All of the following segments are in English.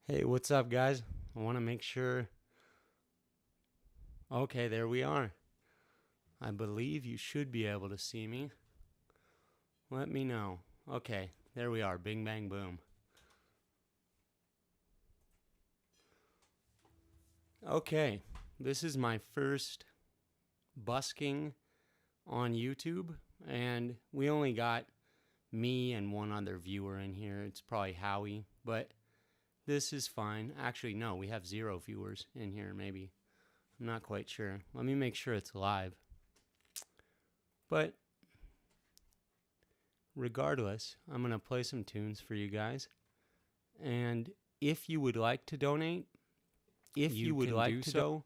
Hey, what's up, guys? I want to make sure. Okay, there we are. I believe you should be able to see me. Let me know. Okay, there we are. Bing, bang, boom. Okay, this is my first busking on YouTube, and we only got me and one other viewer in here. It's probably Howie, but this is fine. Actually, no, we have 0 viewers in here, maybe. I'm not quite sure. Let me make sure it's live. But regardless, I'm going to play some tunes for you guys. And if you would like to donate, if you would like to so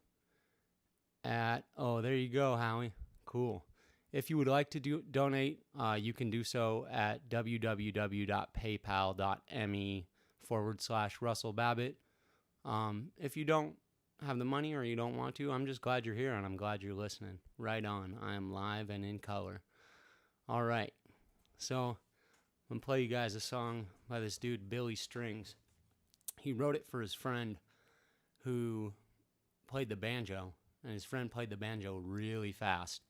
at, oh, there you go, Howie. Cool. If you would like to donate, you can do so at www.paypal.me/Russell Babbitt. If you don't have the money or you don't want to, I'm just glad you're here and I'm glad you're listening. Right on. I am live and in color. All right. So I'm going to play you guys a song by this dude, Billy Strings. He wrote it for his friend who played the banjo, and his friend played the banjo really fast.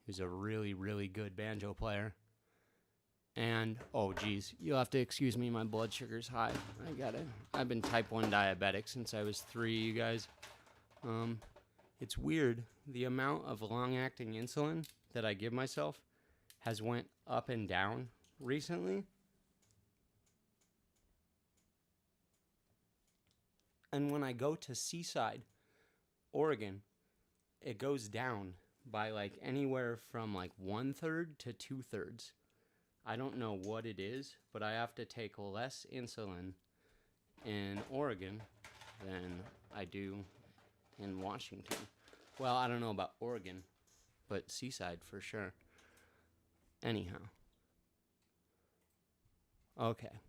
He was a really, really good banjo player. And, oh geez, you'll have to excuse me, my blood sugar's high. I've been type 1 diabetic since I was 3, you guys. It's weird. The amount of long-acting insulin that I give myself has went up and down recently. And when I go to Seaside, Oregon, it goes down by like anywhere from like 1/3 to 2/3. I don't know what it is, but I have to take less insulin in Oregon than I do in Washington. Well, I don't know about Oregon, but Seaside for sure. Anyhow. Okay.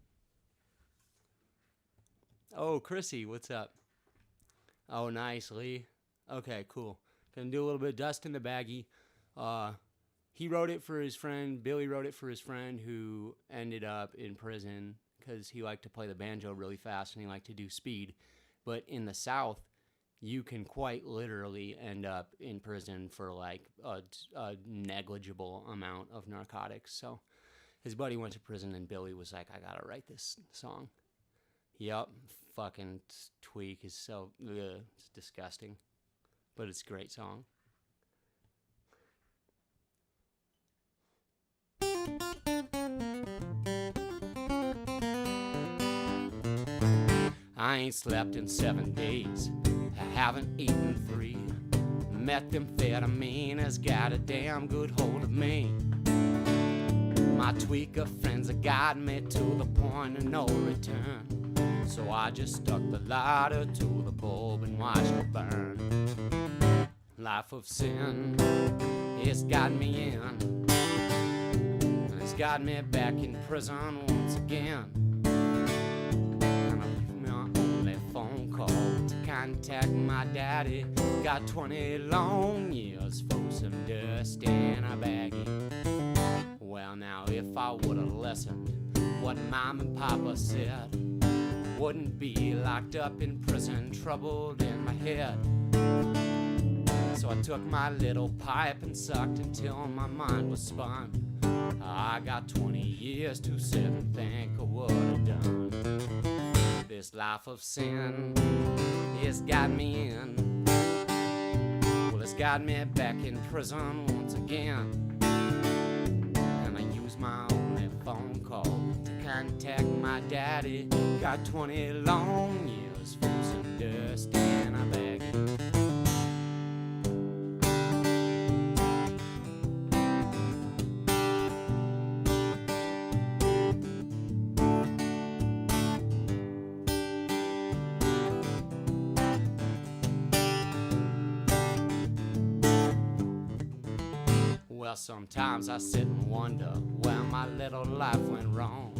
Oh, Chrissy, what's up? Oh, nice, Lee. Okay, cool. Gonna do a little bit of Dust in the Baggie. He wrote it for his friend. Billy wrote it for his friend who ended up in prison because he liked to play the banjo really fast and he liked to do speed. But in the South, you can quite literally end up in prison for like a negligible amount of narcotics. So his buddy went to prison and Billy was like, I gotta write this song. Yep, fucking tweak is so, it's disgusting. But it's a great song. I ain't slept in 7 days. I haven't eaten 3. Methamphetamine has got a damn good hold of me. My tweaker friends have got me to the point of no return. So I just stuck the lighter to the bulb and watched it burn. Life of sin, it's got me in. It's got me back in prison once again. And I leave my only phone call to contact my daddy. Got 20 long years for some dust in a baggie. Well, now if I would've listened what Mom and Papa said, wouldn't be locked up in prison, troubled in my head. So I took my little pipe and sucked until my mind was spun. I got 20 years to sit and think of what I've done. This life of sin, it's got me in. Well, it's got me back in prison once again. And I use my only phone call to contact my daddy. Got 20 long years for some dust in a bag. Well, sometimes I sit and wonder where my little life went wrong.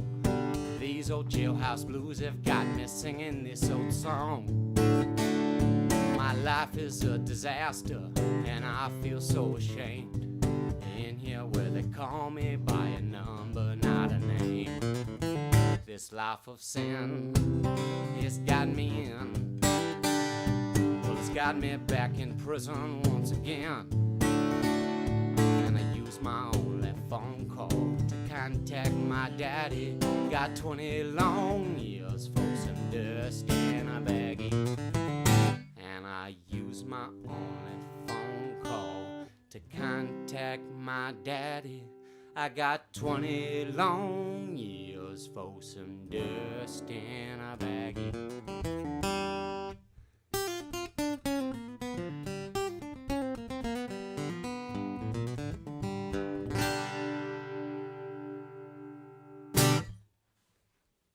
These old jailhouse blues have got me singing this old song. My life is a disaster and I feel so ashamed. In here where they call me by a number, not a name. This life of sin, it's got me in. Well, it's got me back in prison once again. And I use my only phone call to contact my daddy. Got 20 long years for some dust in a baggie. And I use my only phone call to contact my daddy. I got 20 long years for some dust in a baggie.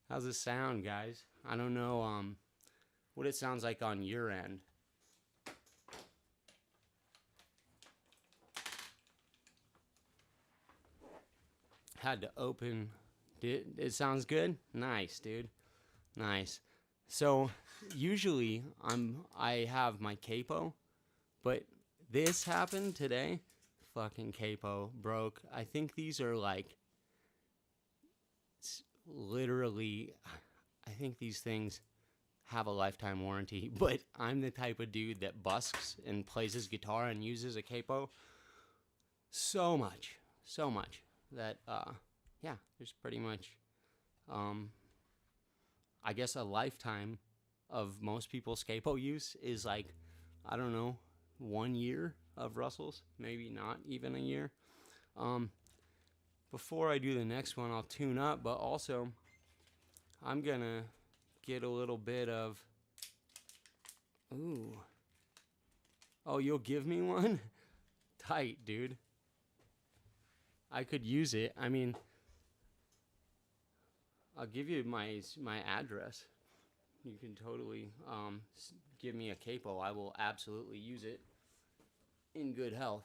How's it sound, guys? I don't know what it sounds like on your end. Had to open. It sounds good? Nice, dude. Nice. So usually I have my capo, but this happened today. Fucking capo broke. I think these are like literally, I think these things have a lifetime warranty, but I'm the type of dude that busks and plays his guitar and uses a capo so much that yeah, there's pretty much I guess a lifetime of most people's capo use is like, I don't know, 1 year of Russells, maybe not even a year. Before I do the next one, I'll tune up, but also I'm gonna get a little bit of, ooh, oh, you'll give me one? Tight, dude. I could use it. I mean, I'll give you my address. You can totally give me a capo. I will absolutely use it in good health.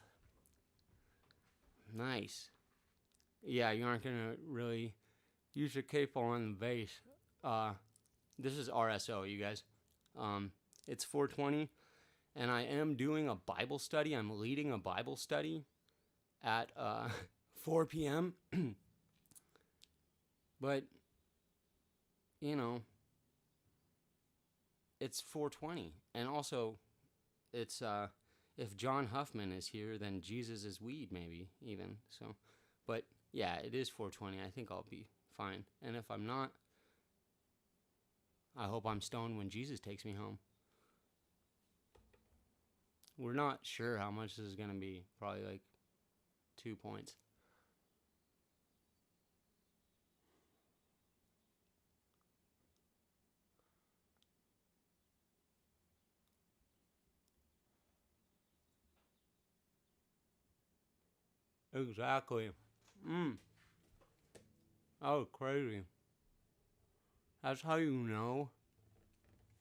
Nice. Yeah, you aren't gonna really use your capo on the bass. This is RSO, you guys. It's 420, and I am doing a Bible study. I'm leading a Bible study at 4 p.m. But, you know, it's 420. And also, it's, if John Huffman is here, then Jesus is weed, maybe, even. So, but, yeah, it is 420. I think I'll be fine. And if I'm not, I hope I'm stoned when Jesus takes me home. We're not sure how much this is going to be. Probably like 2 points. Exactly. Oh, crazy. That's how you know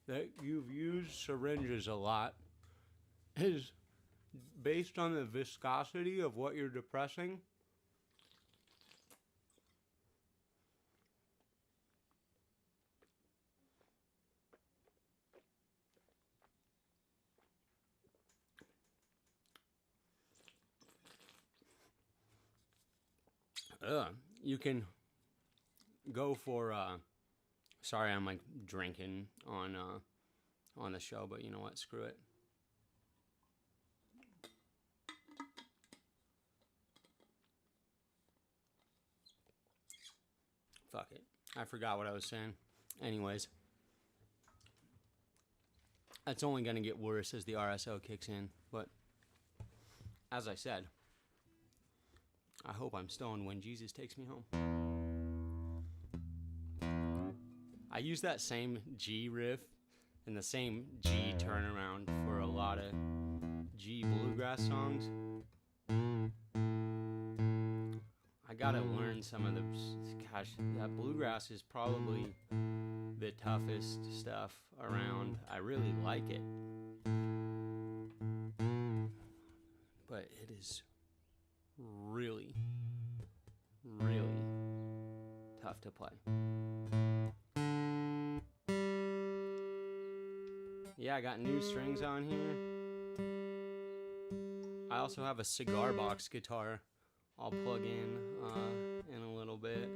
that you've used syringes a lot, is based on the viscosity of what you're depressing. You can go for sorry, I'm like drinking on the show, but you know what? Screw it. Fuck it. I forgot what I was saying. Anyways, that's only gonna get worse as the RSO kicks in. But as I said, I hope I'm stoned when Jesus takes me home. I use that same G riff and the same G turnaround for a lot of G bluegrass songs. I gotta learn some of the... Gosh, that bluegrass is probably the toughest stuff around. I really like it. But it is really, really tough to play. Yeah, I got new strings on here. I also have a cigar box guitar I'll plug in a little bit.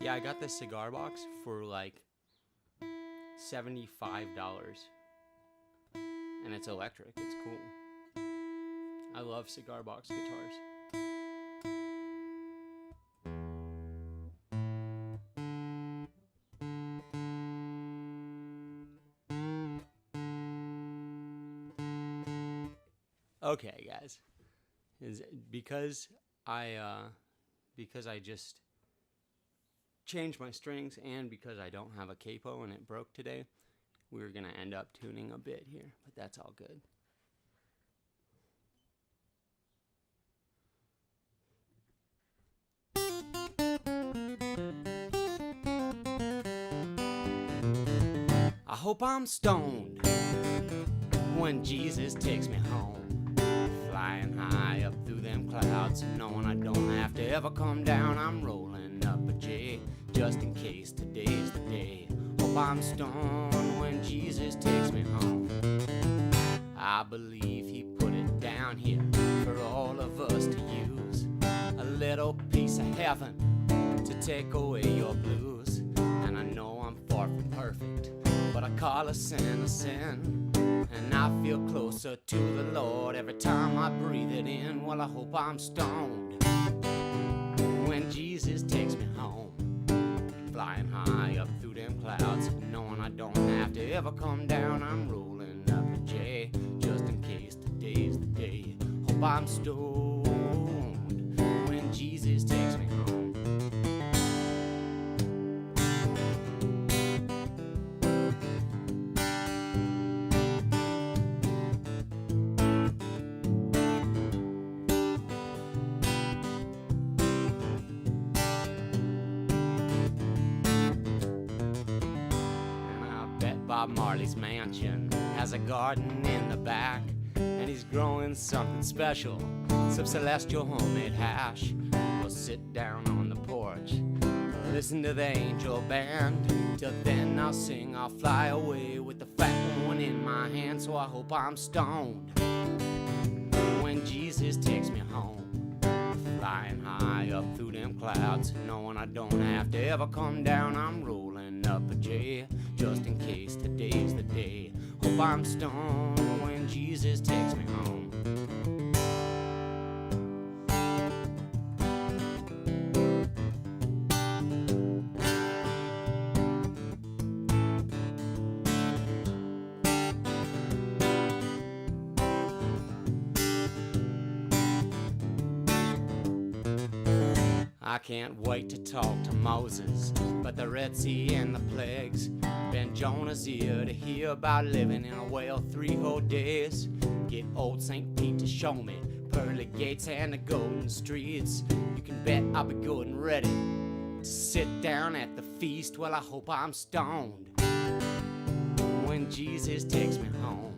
Yeah, I got this cigar box for like $75. And it's electric. It's cool. I love cigar box guitars. Okay, guys. Is because I just changed my strings and because I don't have a capo and it broke today, we're gonna end up tuning a bit here, but that's all good. I hope I'm stoned when Jesus takes me home, flying high up through them clouds, knowing I don't have to ever come down. I'm rolling up a J, just in case today's the day. Hope I'm stoned when Jesus takes me home. I believe he put it down here for all of us to use, a little piece of heaven to take away your blues. And I know I'm far from perfect, but I call a sin, and I feel closer to the Lord every time I breathe it in. Well, I hope I'm stoned when Jesus takes me home, flying high up through them clouds, knowing I don't have to ever come down. I'm rolling up a J, just in case today's the day. Hope I'm stoned when Jesus takes me home. Bob Marley's mansion has a garden in the back, and he's growing something special, some celestial homemade hash. We'll sit down on the porch, listen to the angel band. Till then I'll sing, I'll fly away with the fat one in my hand. So I hope I'm stoned when Jesus takes me home, flying high up through them clouds, knowing I don't have to ever come down. I'm rolling up a J, just in case today's the day. Hope I'm stoned when Jesus takes me home. I can't wait to talk to Moses, but the Red Sea and the plagues, bend Jonah's ear to hear about living in a whale 3 whole days. Get old St. Pete to show me pearly gates and the golden streets. You can bet I'll be good and ready to sit down at the feast. Well, I hope I'm stoned when Jesus takes me home,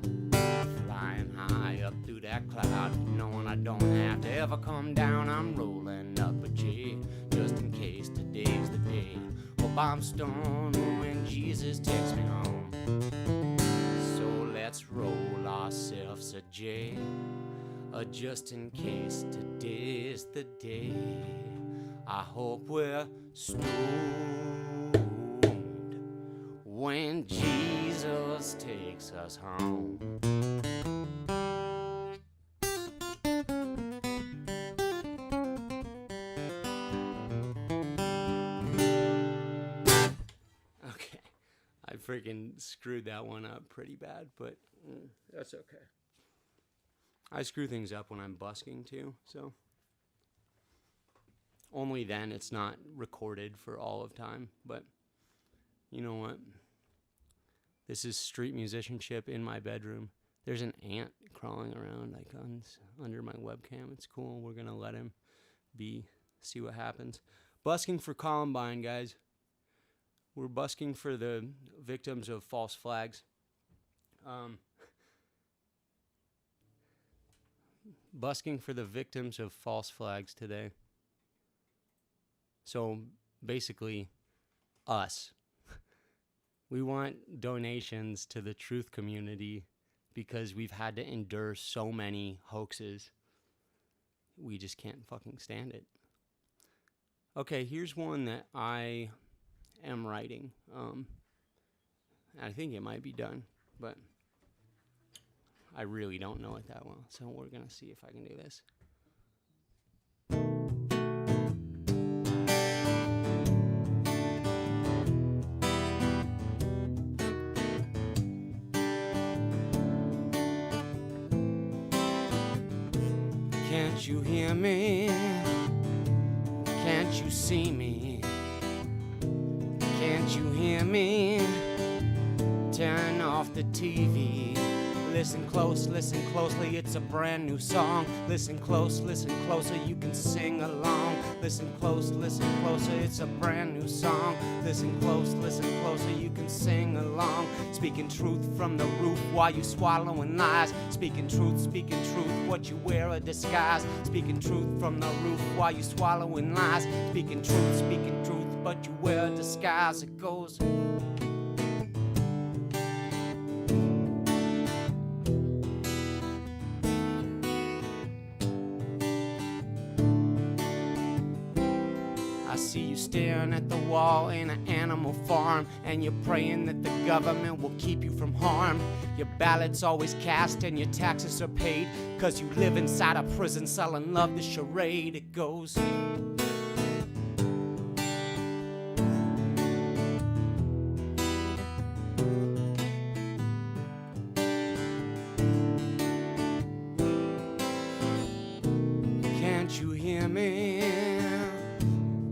flying high up through that cloud, knowing I don't have to ever come down. I'm rolling up a J, just in case today's the day. Hope I'm stoned when Jesus takes me home. So let's roll ourselves a J, just in case today's the day. I hope we're stoned when Jesus takes us home. I freaking screwed that one up pretty bad, but that's okay. I screw things up when I'm busking too, so only then it's not recorded for all of time. But you know what? This is street musicianship in my bedroom. There's an ant crawling around under my webcam. It's cool. We're gonna let him be, see what happens. Busking for Columbine, guys. We're busking for the victims of false flags. Busking for the victims of false flags today. So basically, us. We want donations to the truth community because we've had to endure so many hoaxes. We just can't fucking stand it. Okay, here's one that I am writing. I think it might be done, but I really don't know it that well. So we're going to see if I can do this. Can't you hear me? Can't you see me? Can't you hear me? Turn off the TV. Listen closely, it's a brand new song. Listen closer, you can sing along. Listen closer, it's a brand new song. Listen closer, you can sing along. Speaking truth from the roof while you swallowing lies. Speaking truth, what you wear a disguise. Speaking truth from the roof while you swallowing lies. Speaking truth, but you wear a disguise. It goes... I see you staring at the wall in an animal farm, and you're praying that the government will keep you from harm. Your ballot's always cast and your taxes are paid, 'cause you live inside a prison cell and love the charade. It goes... Can't you hear me?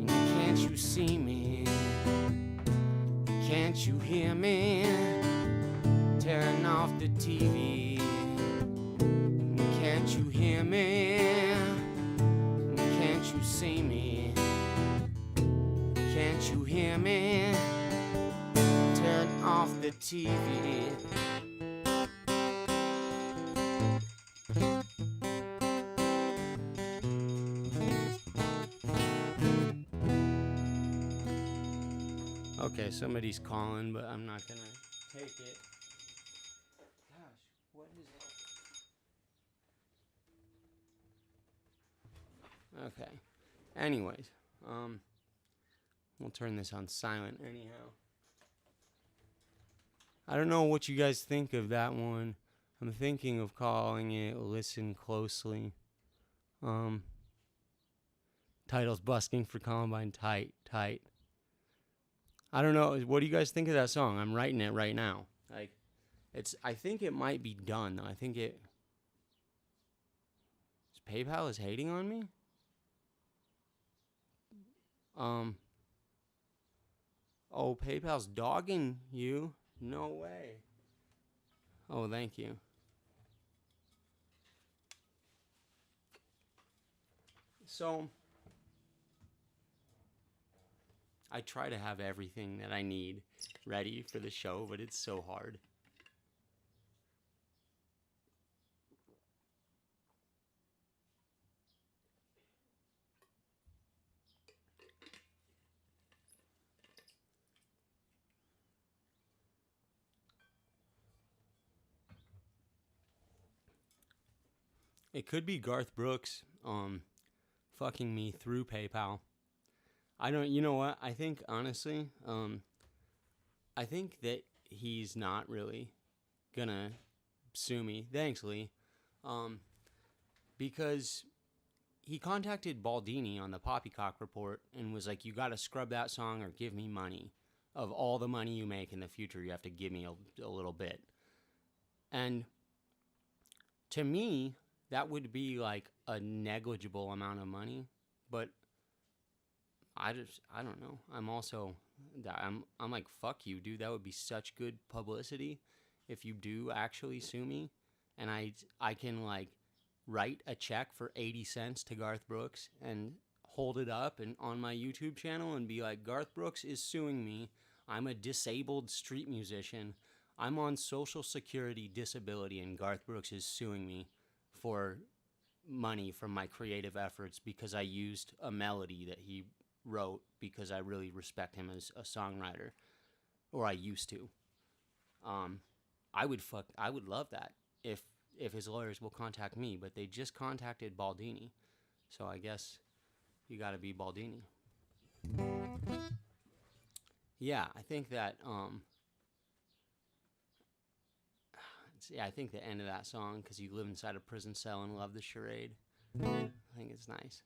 Can't you see me? Can't you hear me? Turn off the TV. Can't you hear me? Can't you see me? Can't you hear me? Turn off the TV. Okay, somebody's calling, but I'm not gonna take it. Gosh, what is it? Okay. Anyways, we'll turn this on silent anyhow. I don't know what you guys think of that one. I'm thinking of calling it Listen Closely. Title's Busking for Columbine. Tight. I don't know. What do you guys think of that song? I'm writing it right now. Like, I think it might be done. I think it... PayPal is hating on me? Oh, PayPal's dogging you? No way. Oh, thank you. So... I try to have everything that I need ready for the show, but it's so hard. It could be Garth Brooks fucking me through PayPal. I don't, you know what? I think, honestly, I think that he's not really gonna sue me. Thanks, Lee. Because he contacted Baldini on the Poppycock Report and was like, you gotta scrub that song or give me money. Of all the money you make in the future, you have to give me a little bit. And to me, that would be like a negligible amount of money, but I don't know. I'm like, fuck you, dude. That would be such good publicity if you do actually sue me, and I can like write a check for 80 cents to Garth Brooks and hold it up and on my YouTube channel and be like, Garth Brooks is suing me. I'm a disabled street musician. I'm on Social Security disability, and Garth Brooks is suing me for money from my creative efforts because I used a melody that he wrote because I really respect him as a songwriter, or I used to. I would love that if his lawyers will contact me, but they just contacted Baldini, so I guess you got to be Baldini. Yeah, I think that I think the end of that song, because you live inside a prison cell and love the charade, I think it's nice.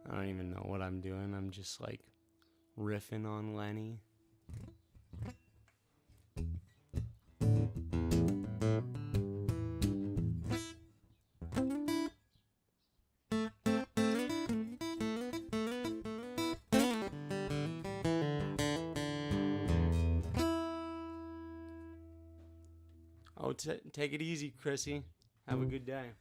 I don't even know what I'm doing. I'm just like riffing on Lenny. Oh, take it easy, Chrissy. Have a good day.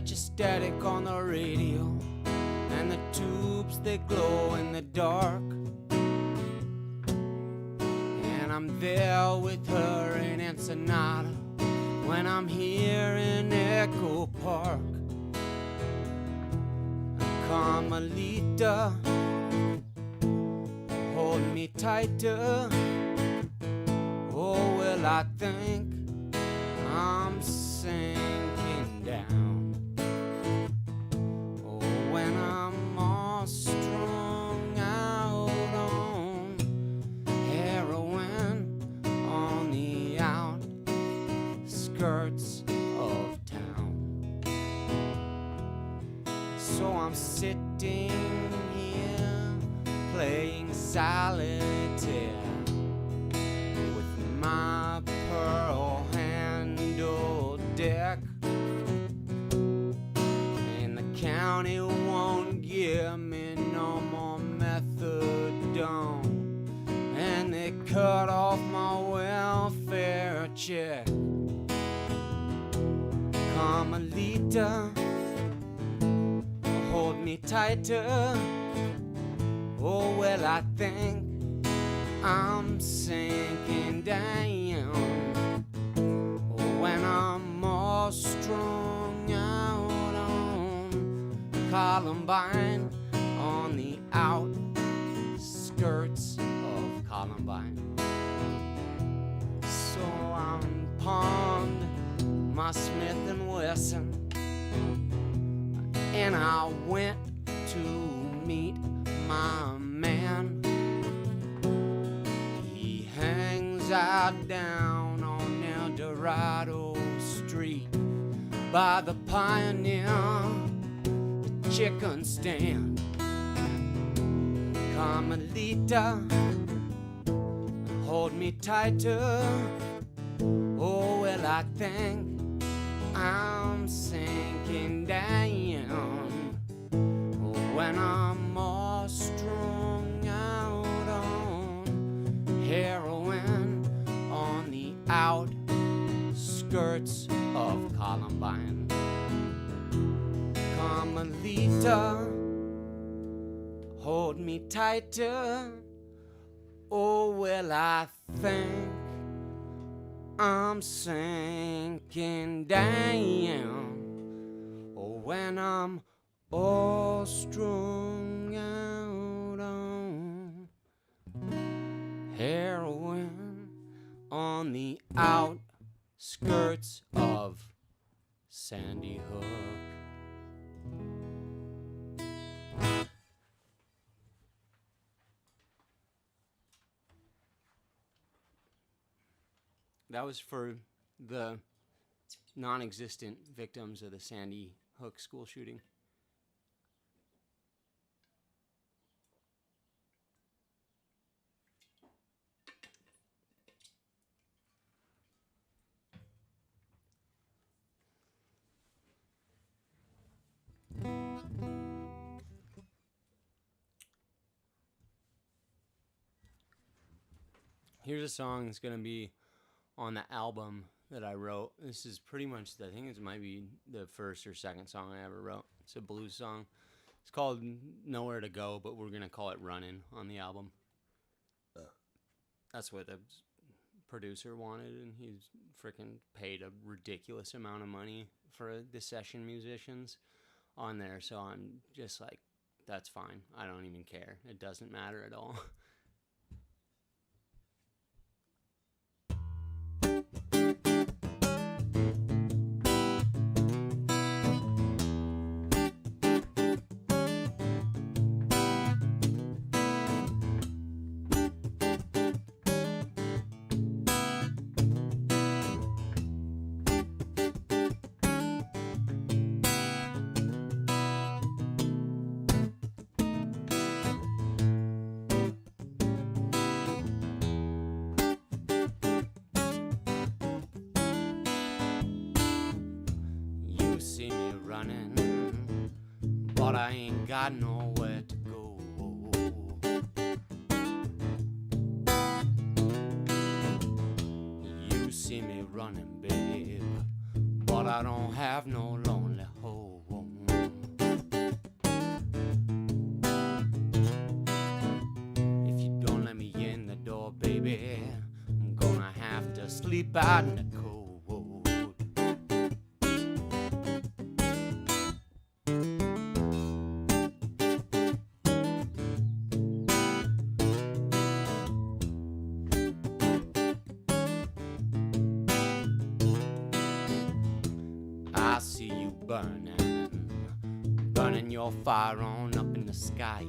Just static on the radio, and the tubes they glow in the dark, and I'm there with her in Ensenada when I'm here in Echo Park. Carmelita, hold me tighter. Oh, well, I think I'm sinking down. When I'm all strung out on heroin on the outskirts of town. So I'm sitting here playing solitaire with my pearl handle deck. County won't give me no more methadone, and they cut off my welfare check. Carmelita, hold me tighter. Oh, well, I think I'm sinking down. When I'm all strung out Columbine, on the outskirts of Columbine. So I'm pawned my Smith & Wesson, and I went to meet my man. He hangs out down on El Dorado Street by the Pioneer chicken stand. Carmelita, hold me tighter. Oh, well, I think I'm sinking down. When I'm all strung out on heroin on the outskirts of Columbine. Carmelita, hold me tighter. Oh, well, I think I'm sinking down. Oh, when I'm all strung out on heroin on the outskirts of Sandy Hook. That was for the non-existent victims of the Sandy Hook school shooting. Here's a song that's going to be on the album that I wrote. This is pretty much, I think it might be the first or second song I ever wrote. It's a blues song. It's called Nowhere to Go, but we're going to call it Runnin' on the album. That's what the producer wanted, and he's freaking paid a ridiculous amount of money for the session musicians on there. So I'm just like, that's fine. I don't even care. It doesn't matter at all. See me running, but I ain't got nowhere to go. You see me running, babe, but I don't have no lonely home. If you don't let me in the door, baby, I'm gonna have to sleep out in the cold. I see you burning your fire on up in the sky.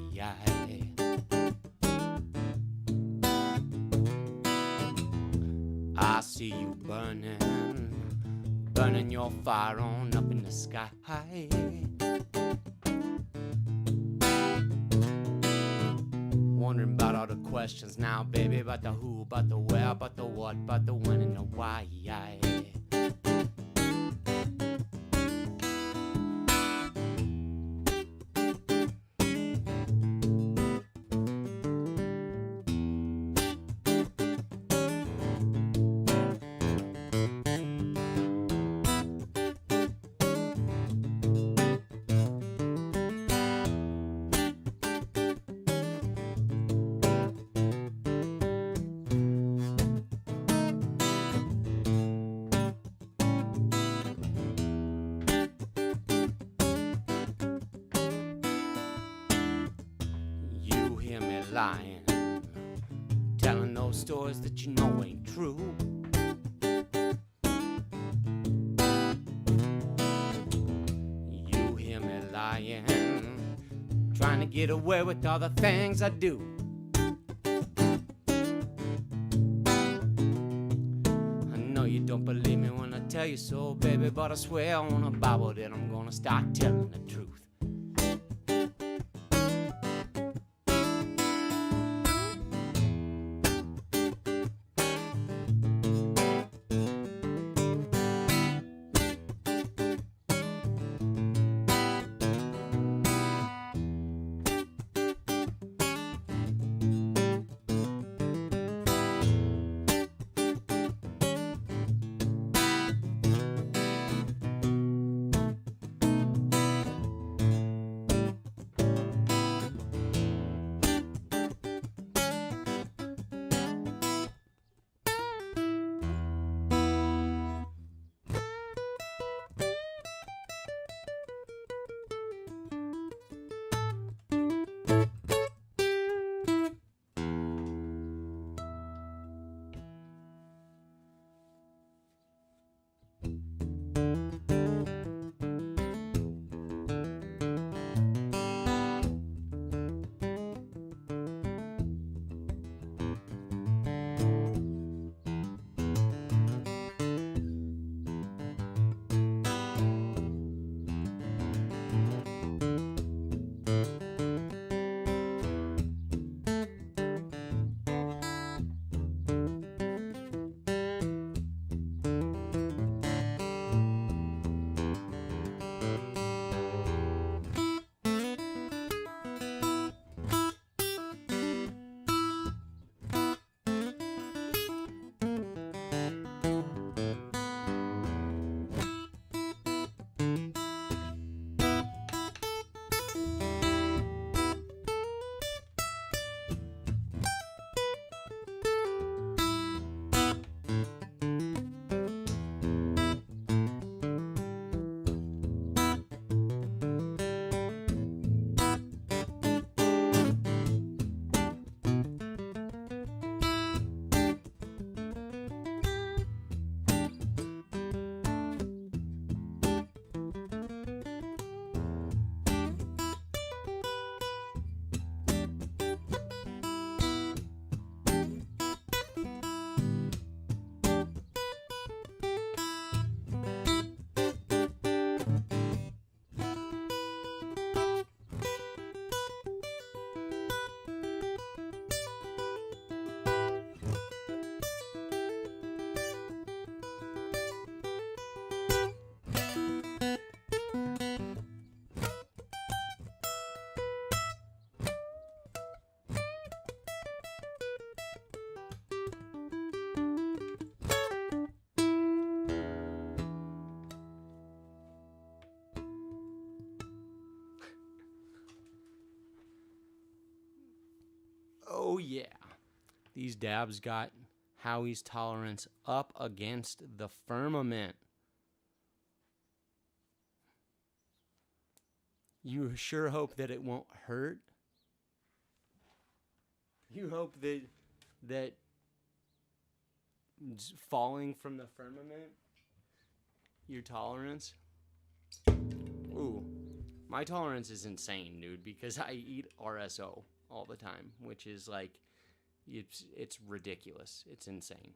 I see you burning your fire on up in the sky. Wondering about all the questions now, baby, about the who, about the where, about the what, about the when and the why. Lying, telling those stories that you know ain't true. You hear me lying, trying to get away with all the things I do. I know you don't believe me when I tell you so, baby, but I swear on a Bible that I'm gonna start telling the truth. Oh yeah. These dabs got Howie's tolerance up against the firmament. You sure hope that it won't hurt. You hope that falling from the firmament, your tolerance. Ooh, my tolerance is insane, dude, because I eat RSO all the time, which is like, it's ridiculous. It's insane.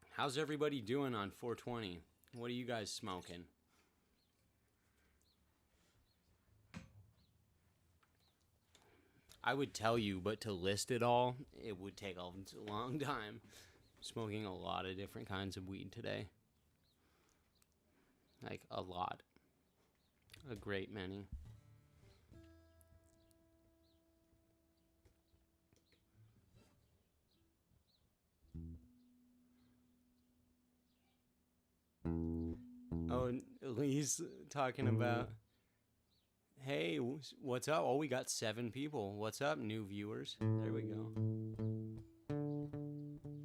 How's everybody doing on 420? What are you guys smoking? I would tell you, but to list it all, it would take a long time. Smoking a lot of different kinds of weed today. Like, a lot. A great many. Oh, Lee's talking about, hey, what's up? Oh, we got 7 people. What's up, new viewers? There we go.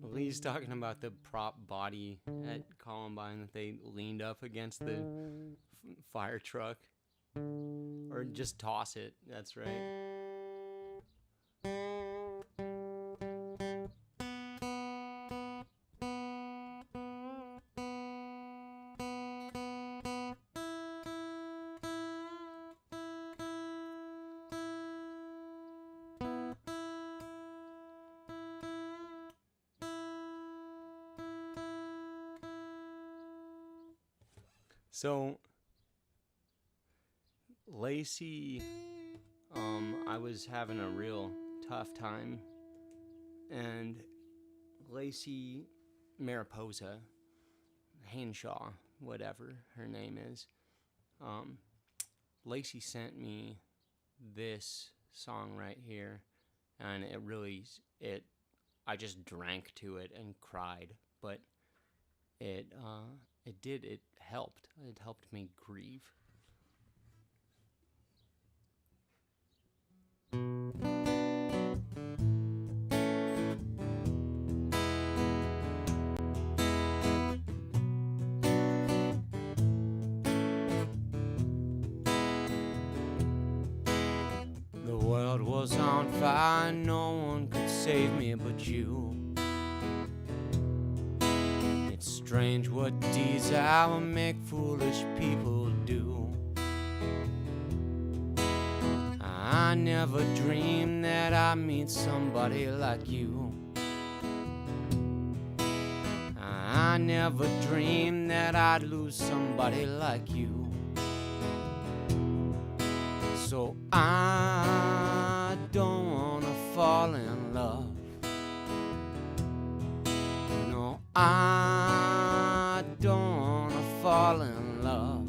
Lee's talking about the prop body at Columbine that they leaned up against the fire truck. Or just toss it. That's right. So, Lacey, I was having a real tough time, and Lacey Mariposa, Hainshaw, whatever her name is, Lacey sent me this song right here, and I just drank to it and cried, but it helped. It helped me grieve. The world was on fire, no one could save me but you. Strange what desire make foolish people do. I never dreamed that I'd meet somebody like you. I never dreamed that I'd lose somebody like you. So I don't wanna fall in love. No, I don't wanna fall in love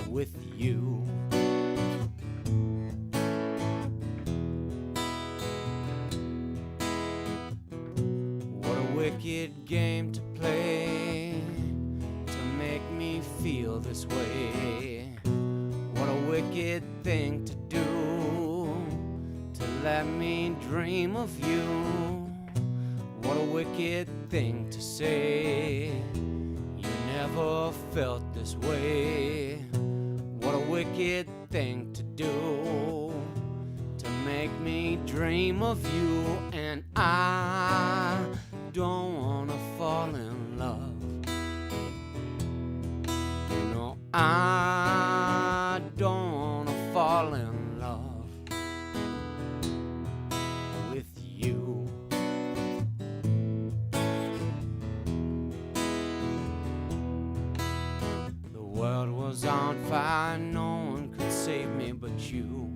with you. What a wicked game to play to make me feel this way. What a wicked thing to do to let me dream of you. What a wicked thing to say. You never felt this way. What a wicked thing to do to make me dream of you. And I don't wanna fall in love. No, I don't wanna fall in love with you. The world was on fire, no one could save me but you.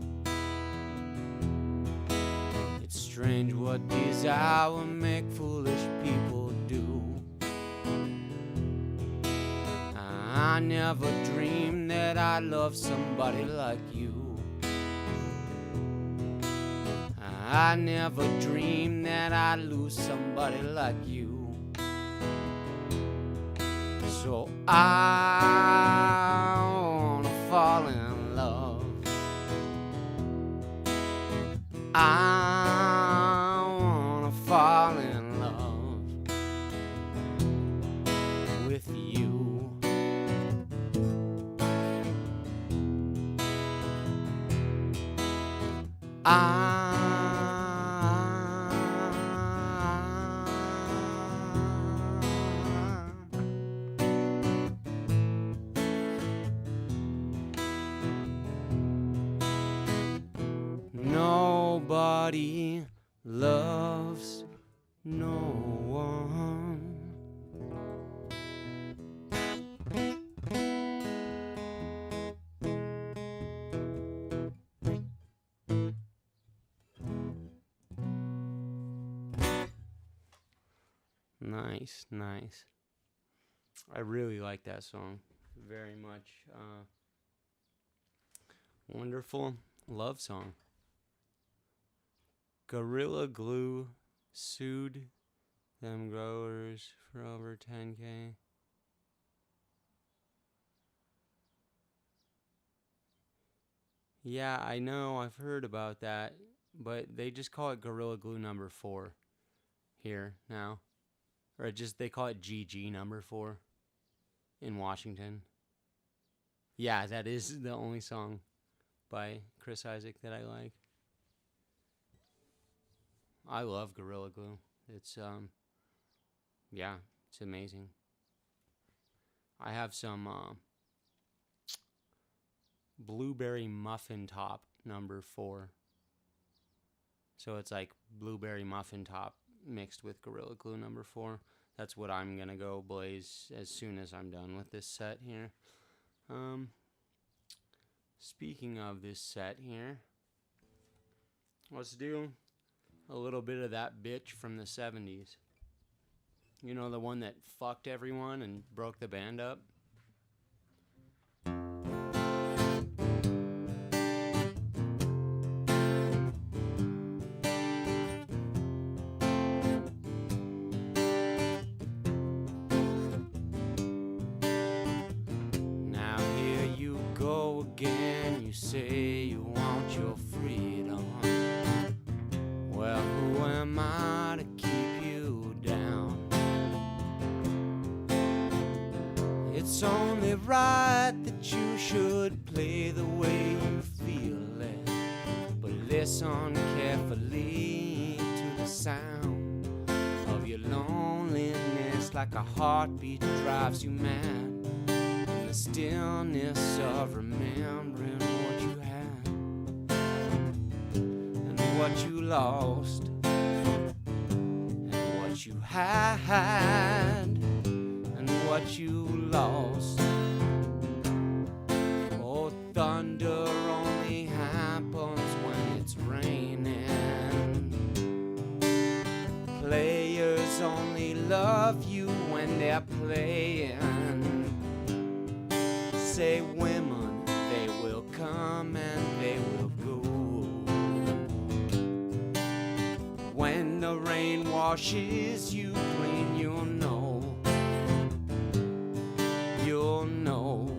It's strange what desire will make foolish people do. I never dreamed that I'd love somebody like you. I never dreamed that I'd lose somebody like you. So I I wanna fall in love with you. Nobody loves no one. Nice, nice. I really like that song very much. Wonderful love song. Gorilla Glue sued them growers for over $10K. Yeah, I know, I've heard about that, but they just call it Gorilla Glue number 4 here now. Or they call it GG number 4 in Washington. Yeah, that is the only song by Chris Isaak that I like. I love Gorilla Glue. It's yeah, it's amazing. I have some blueberry muffin top number 4. So it's like blueberry muffin top mixed with Gorilla Glue number 4. That's what I'm gonna go blaze as soon as I'm done with this set here. Speaking of this set here, let's do a little bit of that bitch from the 70s. You know, the one that fucked everyone and broke the band up? Now here you go again, you say you want your freedom. Well, who am I to keep you down? It's only right that you should play the way you feel it, but listen carefully to the sound of your loneliness, like a heartbeat drives you mad, in the stillness of remembering what you had and what you lost and what you had and what you lost. Oh, thunder only happens when it's raining. Players only love you when they're playing. Say women, they will come and they will go. When the rain washes you clean, you'll know. You'll know.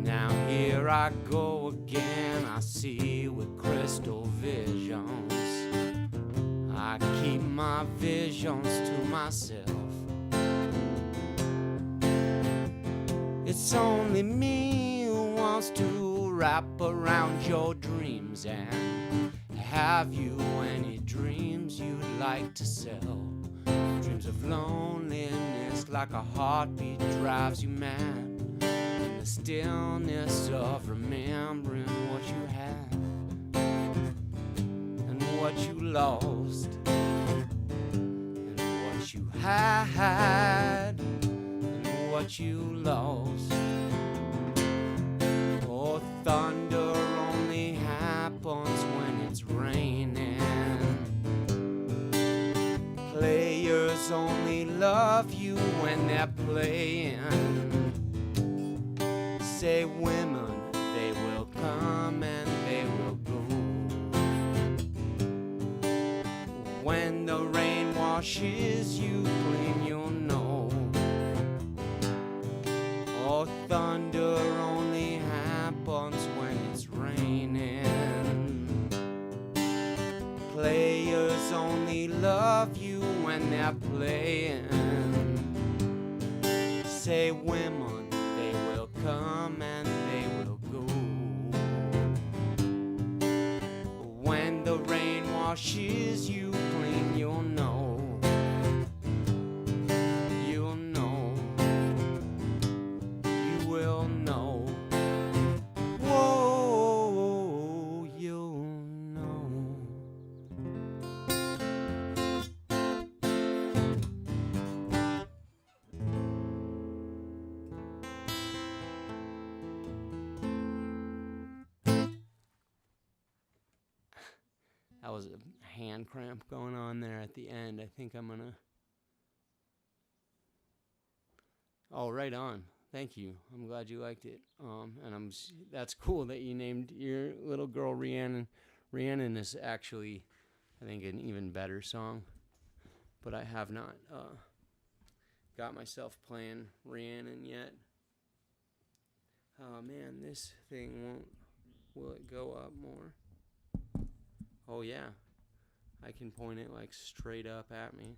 Now here I go again, I see with crystal visions. I keep my visions to myself. It's only me who wants to wrap around your dreams and have you any dreams you'd like to sell. Dreams of loneliness, like a heartbeat drives you mad, in the stillness of remembering what you had and what you lost and what you had and what you lost. Oh, thunder only happens when it's raining. Players only love you when they're playing. Say women, they will come and they will go. When the washes you clean, you'll know. Oh, thunder only happens when it's raining. Players only love you when they're playing. Say women, they will come and they will go. When the rain washes you clean, you'll know. You'll know. You will know. Whoa, you'll know. That was a hand cramp going on there at the end. I think I'm gonna... Oh, right on. Thank you. I'm glad you liked it. And that's cool that you named your little girl Rhiannon. Rhiannon is actually, I think, an even better song. But I have not got myself playing Rhiannon yet. Oh man, this thing won't... Will it go up more? Oh yeah, I can point it like straight up at me.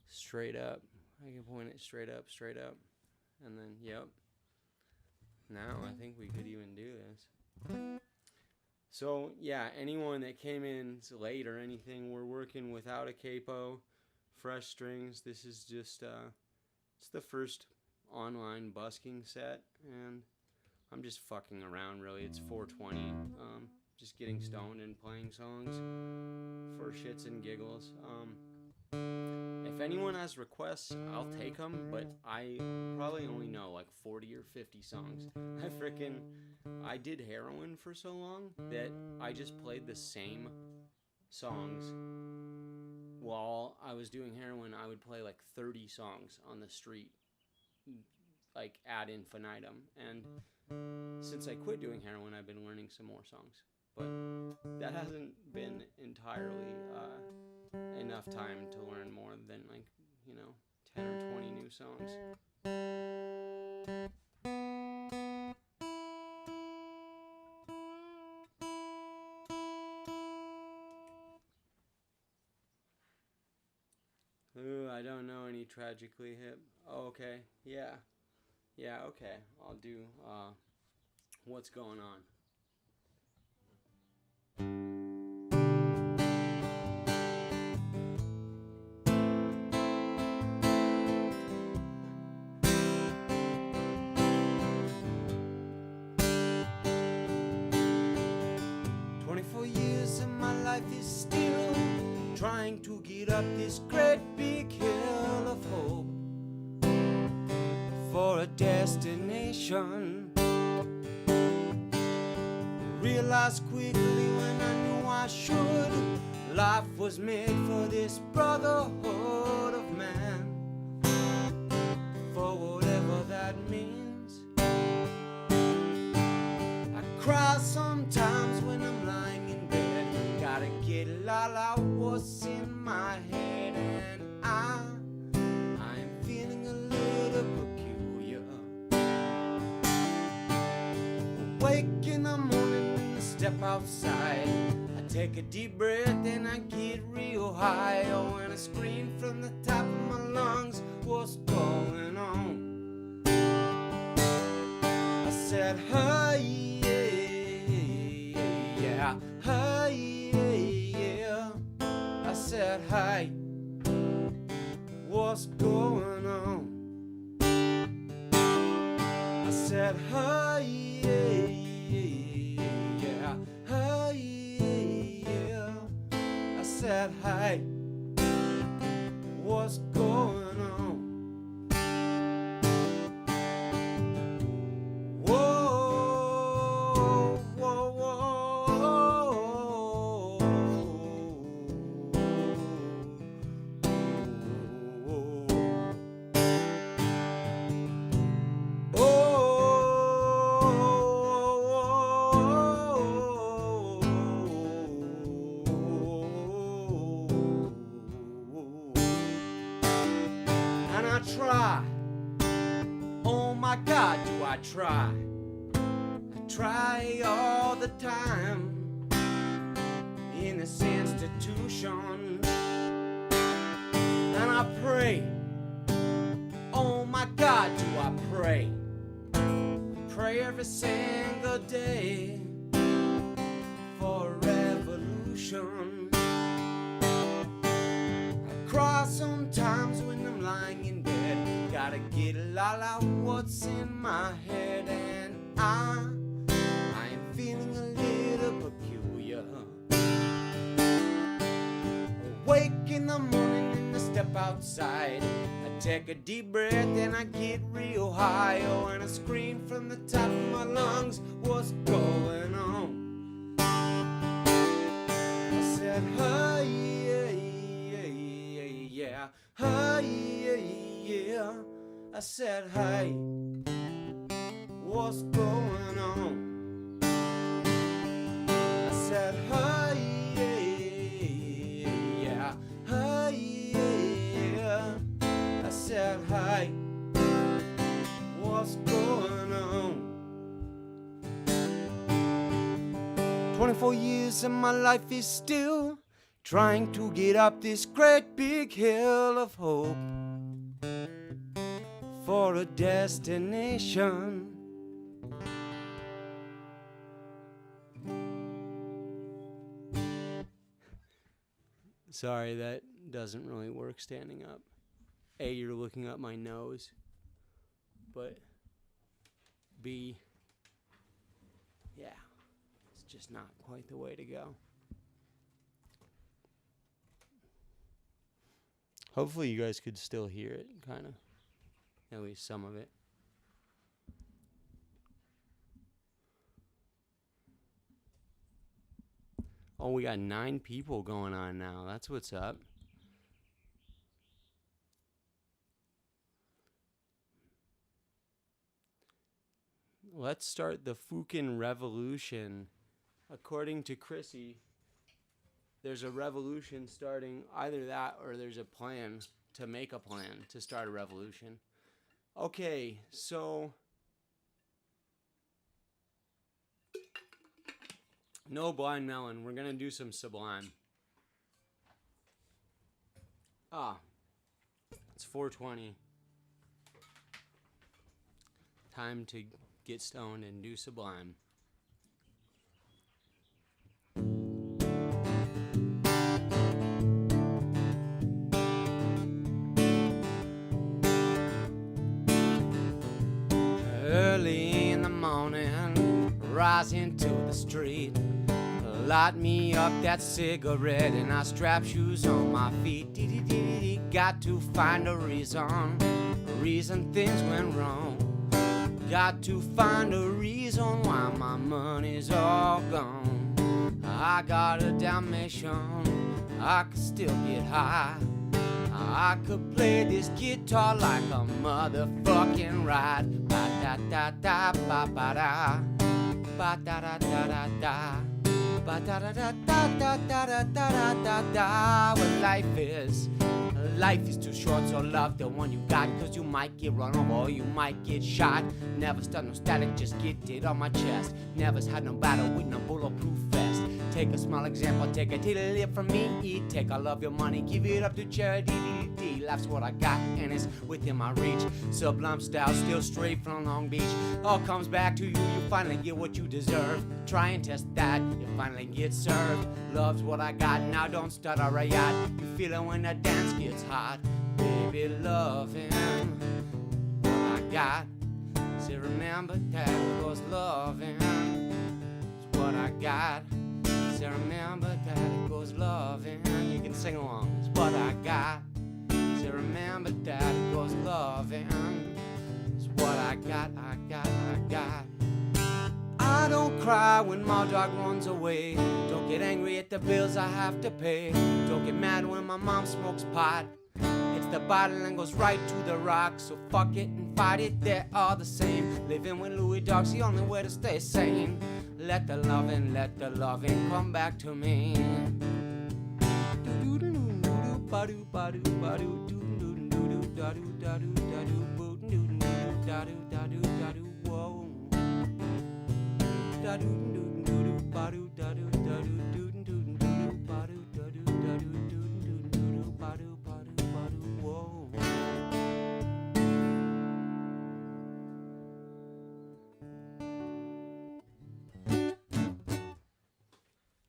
Straight up. I can point it straight up, and then, yep. Now I think we could even do this. So yeah, anyone that came in late or anything, we're working without a capo, fresh strings. This is just, it's the first online busking set, and I'm just fucking around really. It's 420. Just getting stoned and playing songs for shits and giggles. If anyone has requests, I'll take them, but I probably only know like 40 or 50 songs. I did heroin for so long that I just played the same songs. While I was doing heroin, I would play like 30 songs on the street, like ad infinitum. And since I quit doing heroin, I've been learning some more songs. But that hasn't been entirely enough time to learn more than 10 or 20 new songs. Ooh, I don't know any Tragically Hip. Oh, okay. Yeah, okay. I'll do What's Going On. 24 years of my life is still trying to get up this great big hill of hope for a destination. Realized quickly when I knew I should, life was made for this brotherhood of man, for whatever that means. I cry sometimes when I'm lying in bed, gotta get it all out what's in my head, and I'm feeling a little peculiar. Awake in the morning and I step outside, I take a deep breath and I get real high. Oh, and I scream from the top of my lungs, what's going on? I said, hey, yeah, hey, yeah. I said, hey, what's going on? I said, hey, yeah, hey, yeah. I said, hey, what's going on? my God, do I try. I try all the time in this institution, and I pray. Oh my God, do I pray. Pray every single day for a revolution. I cry sometimes when I'm lying in bed. Gotta get a lot out what's in my head, and I am feeling a little peculiar. Awake in the morning and I step outside. I take a deep breath and I get real high. Oh, and I scream from the top of my lungs, what's going on? I said, hey, yeah, hey, yeah. I said, hey, what's going on? I said, hey, yeah, hey, yeah. I said, hey, what's going on? 24 years and my life is still trying to get up this great big hill of hope for a destination. Sorry, that doesn't really work standing up. A, you're looking up my nose, but B, yeah, it's just not quite the way to go. Hopefully you guys could still hear it, kind of, at least some of it. Oh, we got 9 people going on now. That's what's up. Let's start the fucking revolution. According to Chrissy, there's a revolution starting. Either that or there's a plan to make a plan to start a revolution. Okay, so no blind melon. We're gonna do some Sublime. It's 4:20. Time to get stoned and do Sublime. Early in the morning, rising to the street, light me up that cigarette and I strap shoes on my feet. Got to find a reason things went wrong. Got to find a reason why my money's all gone. I got a Dalmatian, I could still get high. I could play this guitar like a motherfucking ride. Ba-da-da-da, ba-ba-da, ba-da-da-da-da-da, ba-da-da-da-da-da-da-da-da. Well, life is too short, so love the one you got, cause you might get run over or you might get shot. Never start no static, just get it on my chest. Never's had no battle with no bulletproof vest. Take a small example, take a little lip from me. Take all of your money, give it up to charity. Life's what I got and it's within my reach. Sublime style, still straight from Long Beach. All comes back to you, you finally get what you deserve. Try and test that, you finally get served. Love's what I got, now don't start a riot. You feel it when the dance gets hot. Baby, loving what I got. Say remember that it was loving is what I got. Say remember that it goes loving. You can sing along, it's what I got. Say remember that it goes loving is what I got, I got. I don't cry when my dog runs away. Don't get angry at the bills I have to pay. Don't get mad when my mom smokes pot. Hits the bottle and goes right to the rock. So fuck it and fight it, they're all the same. Living with Louis Dog's the only way to stay sane. Let the loving come back to me. Whoa.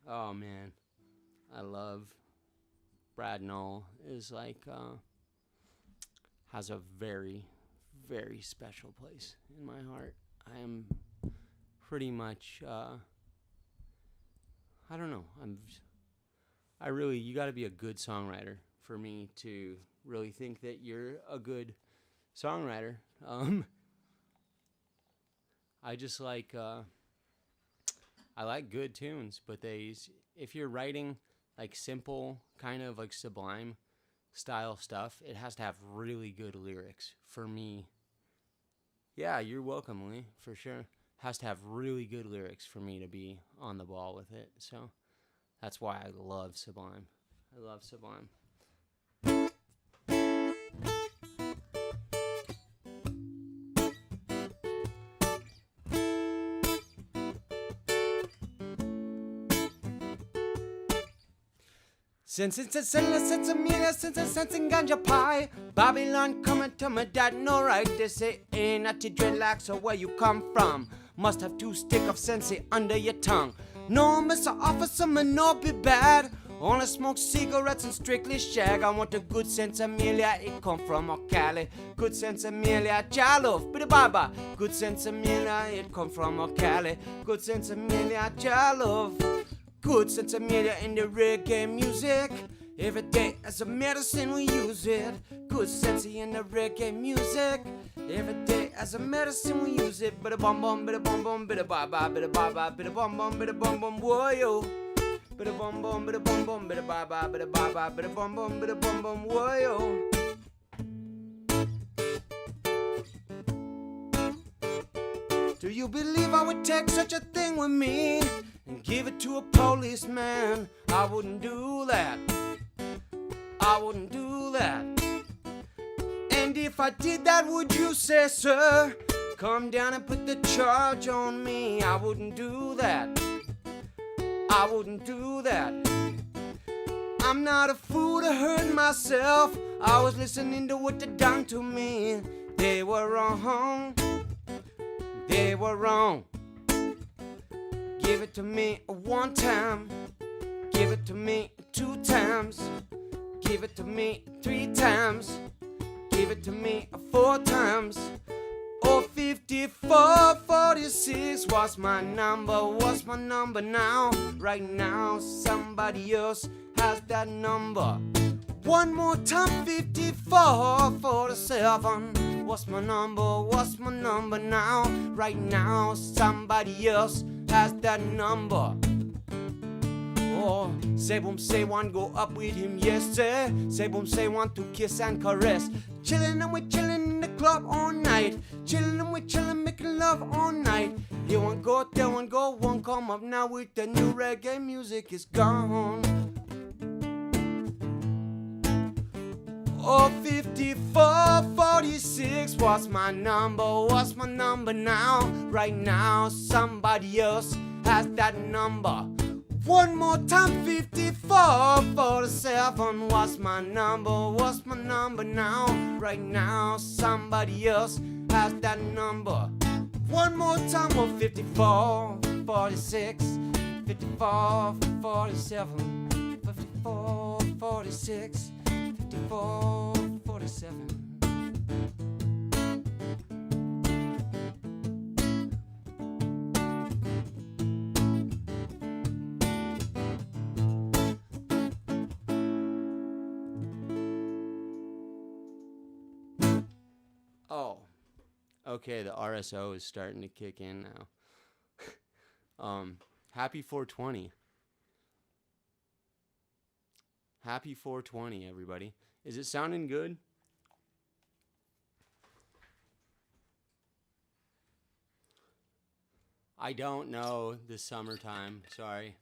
Oh man, I love Brad Knoll. Is like has a very, very special place in my heart. I am pretty much I don't know. I really, you got to be a good songwriter for me to really think that you're a good songwriter. I just like I like good tunes, but if you're writing like simple kind of like Sublime style stuff, it has to have really good lyrics for me. Yeah, you're welcome, Lee, for sure. Has to have really good lyrics for me to be on the ball with it. So that's why I love Sublime. I love Sublime. Since it's a sinless, since a meaner, since a sense in ganja pie, Babylon coming to my dad, no right. They say, ain't at your dreadlocks or where you come from. Must have 2 stick of sensei under your tongue. No, Mr. Officer, man, no be bad. Only smoke cigarettes and strictly shag. I want a good sense of Amelia, it come from Cali. Good sense of Amelia, Jalof, bida baba. Good sense of Amelia, it come from Cali. Good sense of Amelia, Jalof. Good sense of media in the reggae music. Every day as a medicine we use it. Good sense in the reggae music. Every day as a medicine we use it. Bida bum bum, bida bum bum, bida ba ba, bida ba ba, bida bum bum, whoa yo. Bida bum bum, bida ba ba, bida ba ba, bida bum bum, whoa yo. Do you believe I would take such a thing with me and give it to a policeman? I wouldn't do that. I wouldn't do that. And if I did that, would you say, sir, come down and put the charge on me? I wouldn't do that. I wouldn't do that. I'm not a fool to hurt myself. I was listening to what they done to me. They were wrong. They were wrong. Give it to me 1 time. Give it to me 2 times. Give it to me 3 times. Give it to me 4 times. Oh, 54, 46 was my number now. Right now, somebody else has that number. One more time, 54, 47. What's my number now? Right now, somebody else has that number. Oh, say boom, say one, go up with him, yes sir. Say boom, say one, to kiss and caress. Chillin' and we chillin' in the club all night. Chillin' and we chillin', making love all night. Here one go, there one go, one come up now with the new reggae music is gone. Oh, 54, 46 was my number now. Right now, somebody else has that number. One more time, 54, 47 was my number now. Right now, somebody else has that number. One more time, oh, 54, 46, 54, 47, 54, 46, 54, 47. Oh, okay, the RSO is starting to kick in now. Happy 420. Happy 420, everybody. Is it sounding good? I don't know the summertime, sorry.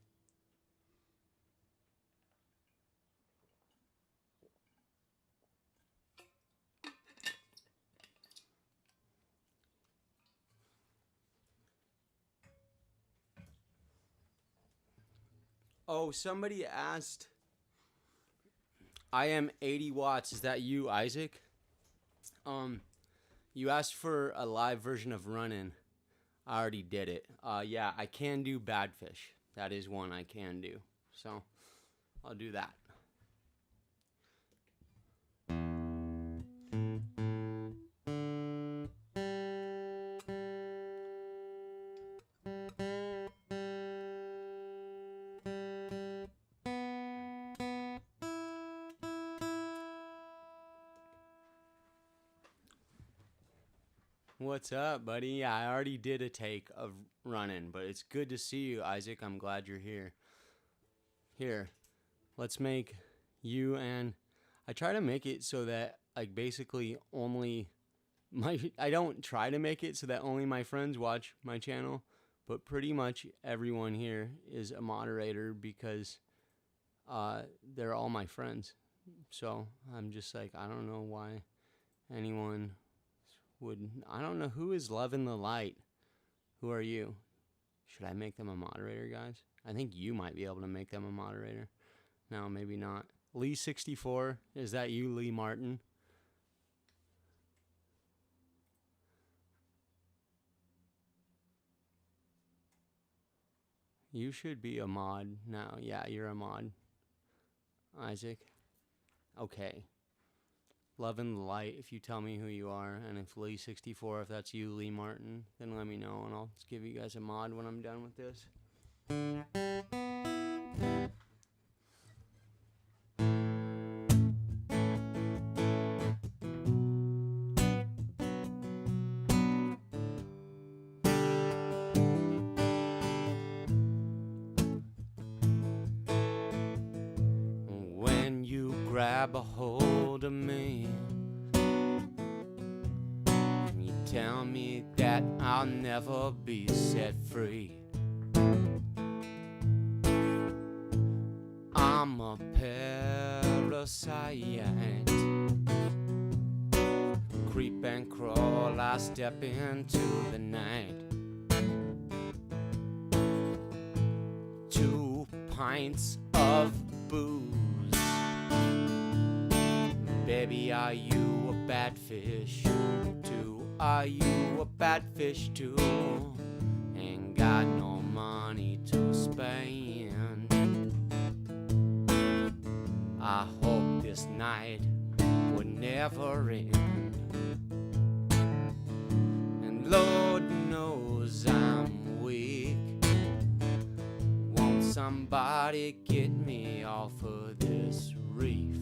Oh, somebody asked. I am 80 watts. Is that you, Isaac? You asked for a live version of Runnin'. I already did it. Yeah, I can do Badfish. That is one I can do. So, I'll do that. What's up, buddy? Yeah, I already did a take of Runnin', but it's good to see you, Isaac. I'm glad you're here. Here, let's make you and I try to make it so that like basically only I don't try to make it so that only my friends watch my channel, but pretty much everyone here is a moderator because they're all my friends. So I'm just like, I don't know why anyone would. I don't know who is loving the light. Who are you? Should I make them a moderator, guys? I think you might be able to make them a moderator. No, maybe not. Lee64, is that you, Lee Martin? You should be a mod now. Yeah, you're a mod. Isaac. Okay. Loving the light, if you tell me who you are. And if Lee64, if that's you, Lee Martin, then let me know and I'll just give you guys a mod when I'm done with this. When you grab a hold of me and you tell me that I'll never be set free, I'm a parasite. Creep and crawl, I step into the night. 2 pints of booze. Baby, are you a bad fish too? Are you a bad fish too? Ain't got no money to spend. I hope this night would never end. And Lord knows I'm weak. Won't somebody get me off of this reef?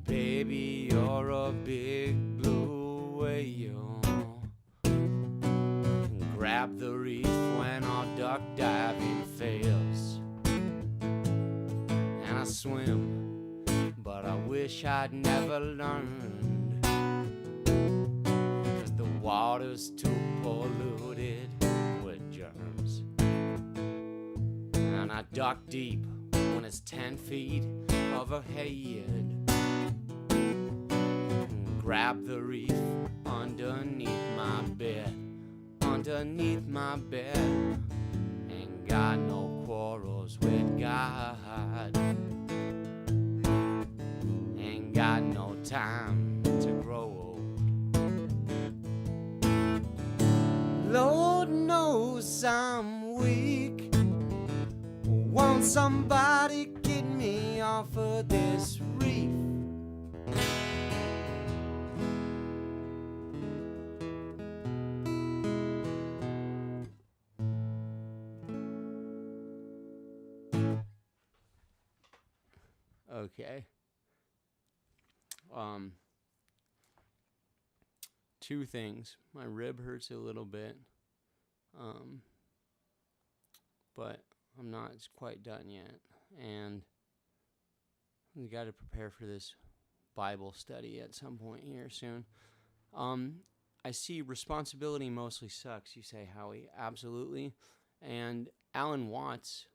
Baby, you're a big blue whale. Grab the reef when our duck diving fails. And I swim, but I wish I'd never learned. 'Cause the water's too polluted with germs. And I duck deep when it's 10 feet overhead. Grab the reef underneath my bed. Underneath my bed. Ain't got no quarrels with God. Ain't got no time to grow old. Lord knows I'm weak. Won't somebody get me off of this reef? Okay. 2 things. My rib hurts a little bit. But I'm not quite done yet. And we got to prepare for this Bible study at some point here soon. I see responsibility mostly sucks, you say, Howie. Absolutely. And Alan Watts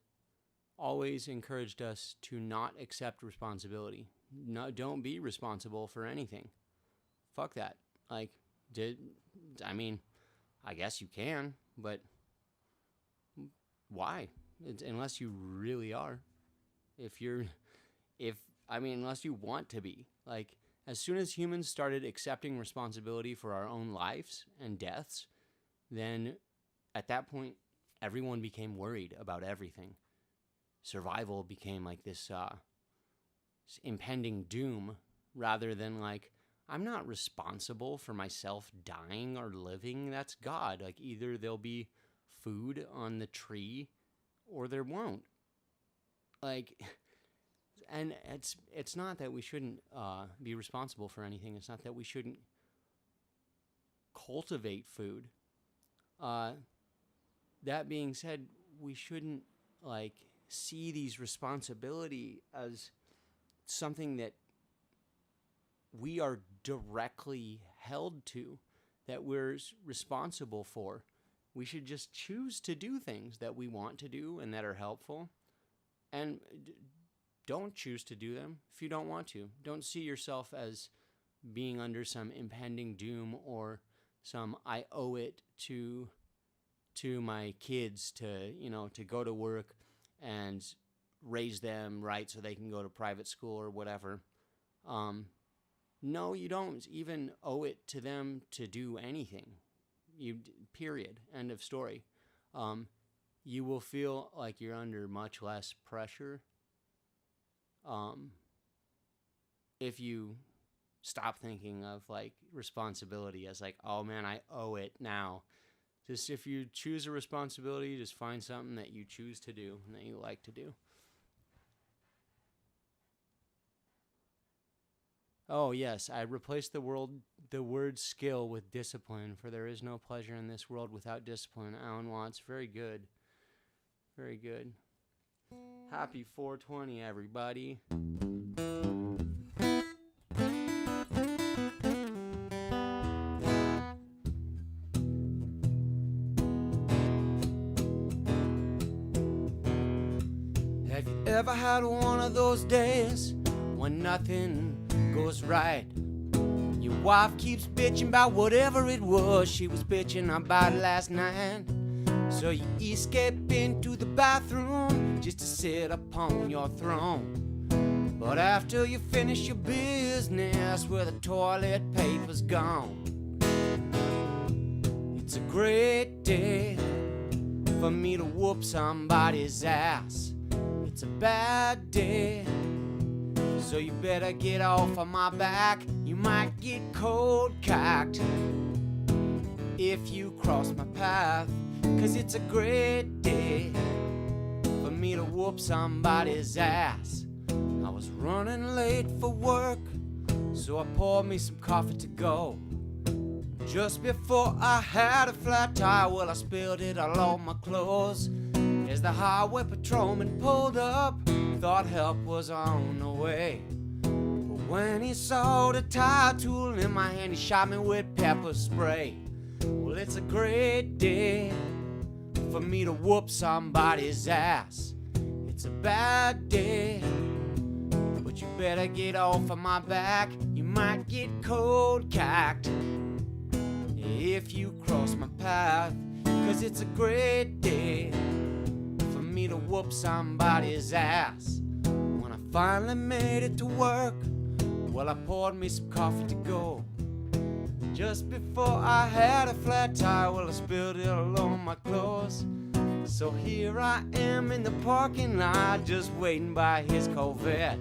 always encouraged us to not accept responsibility. No, don't be responsible for anything. Fuck that. Like, I guess you can, but why? Unless you really are. Unless you want to be. Like, as soon as humans started accepting responsibility for our own lives and deaths, then at that point, everyone became worried about everything. Survival became like this impending doom rather than like, I'm not responsible for myself dying or living. That's God. Like, either there'll be food on the tree or there won't. Like, and it's not that we shouldn't be responsible for anything. It's not that we shouldn't cultivate food. That being said, we shouldn't like see these responsibility as something that we are directly held to, that we're responsible for. We should just choose to do things that we want to do and that are helpful, and don't choose to do them if you don't want to. Don't see yourself as being under some impending doom or some I owe it to my kids to go to work and raise them right so they can go to private school or whatever. No, you don't even owe it to them to do anything. Period. End of story. You will feel like you're under much less pressure if you stop thinking of like responsibility as like, oh man, I owe it now. Just if you choose a responsibility, just find something that you choose to do and that you like to do. Oh yes, I replaced the word skill with discipline, for there is no pleasure in this world without discipline. Alan Watts. Very good. Very good. Happy 420, everybody. Have you ever had one of those days when nothing goes right? Your wife keeps bitching about whatever it was she was bitching about last night. So you escape into the bathroom just to sit upon your throne. But after you finish your business, where the toilet paper's gone, it's a great day for me to whoop somebody's ass. It's a bad day, so you better get off of my back. You might get cold cocked if you cross my path. 'Cause it's a great day for me to whoop somebody's ass. I was running late for work, so I poured me some coffee to go. Just before I had a flat tire, well, I spilled it all on my clothes. As the highway patrolman pulled up, thought help was on the way. But when he saw the tire tool in my hand, he shot me with pepper spray. Well, it's a great day for me to whoop somebody's ass. It's a bad day, but you better get off of my back. You might get cold cocked if you cross my path. 'Cause it's a great day for me to whoop somebody's ass. When I finally made it to work, well, I poured me some coffee to go. Just before I had a flat tire, well, I spilled it all on my clothes. So here I am in the parking lot, just waiting by his Corvette.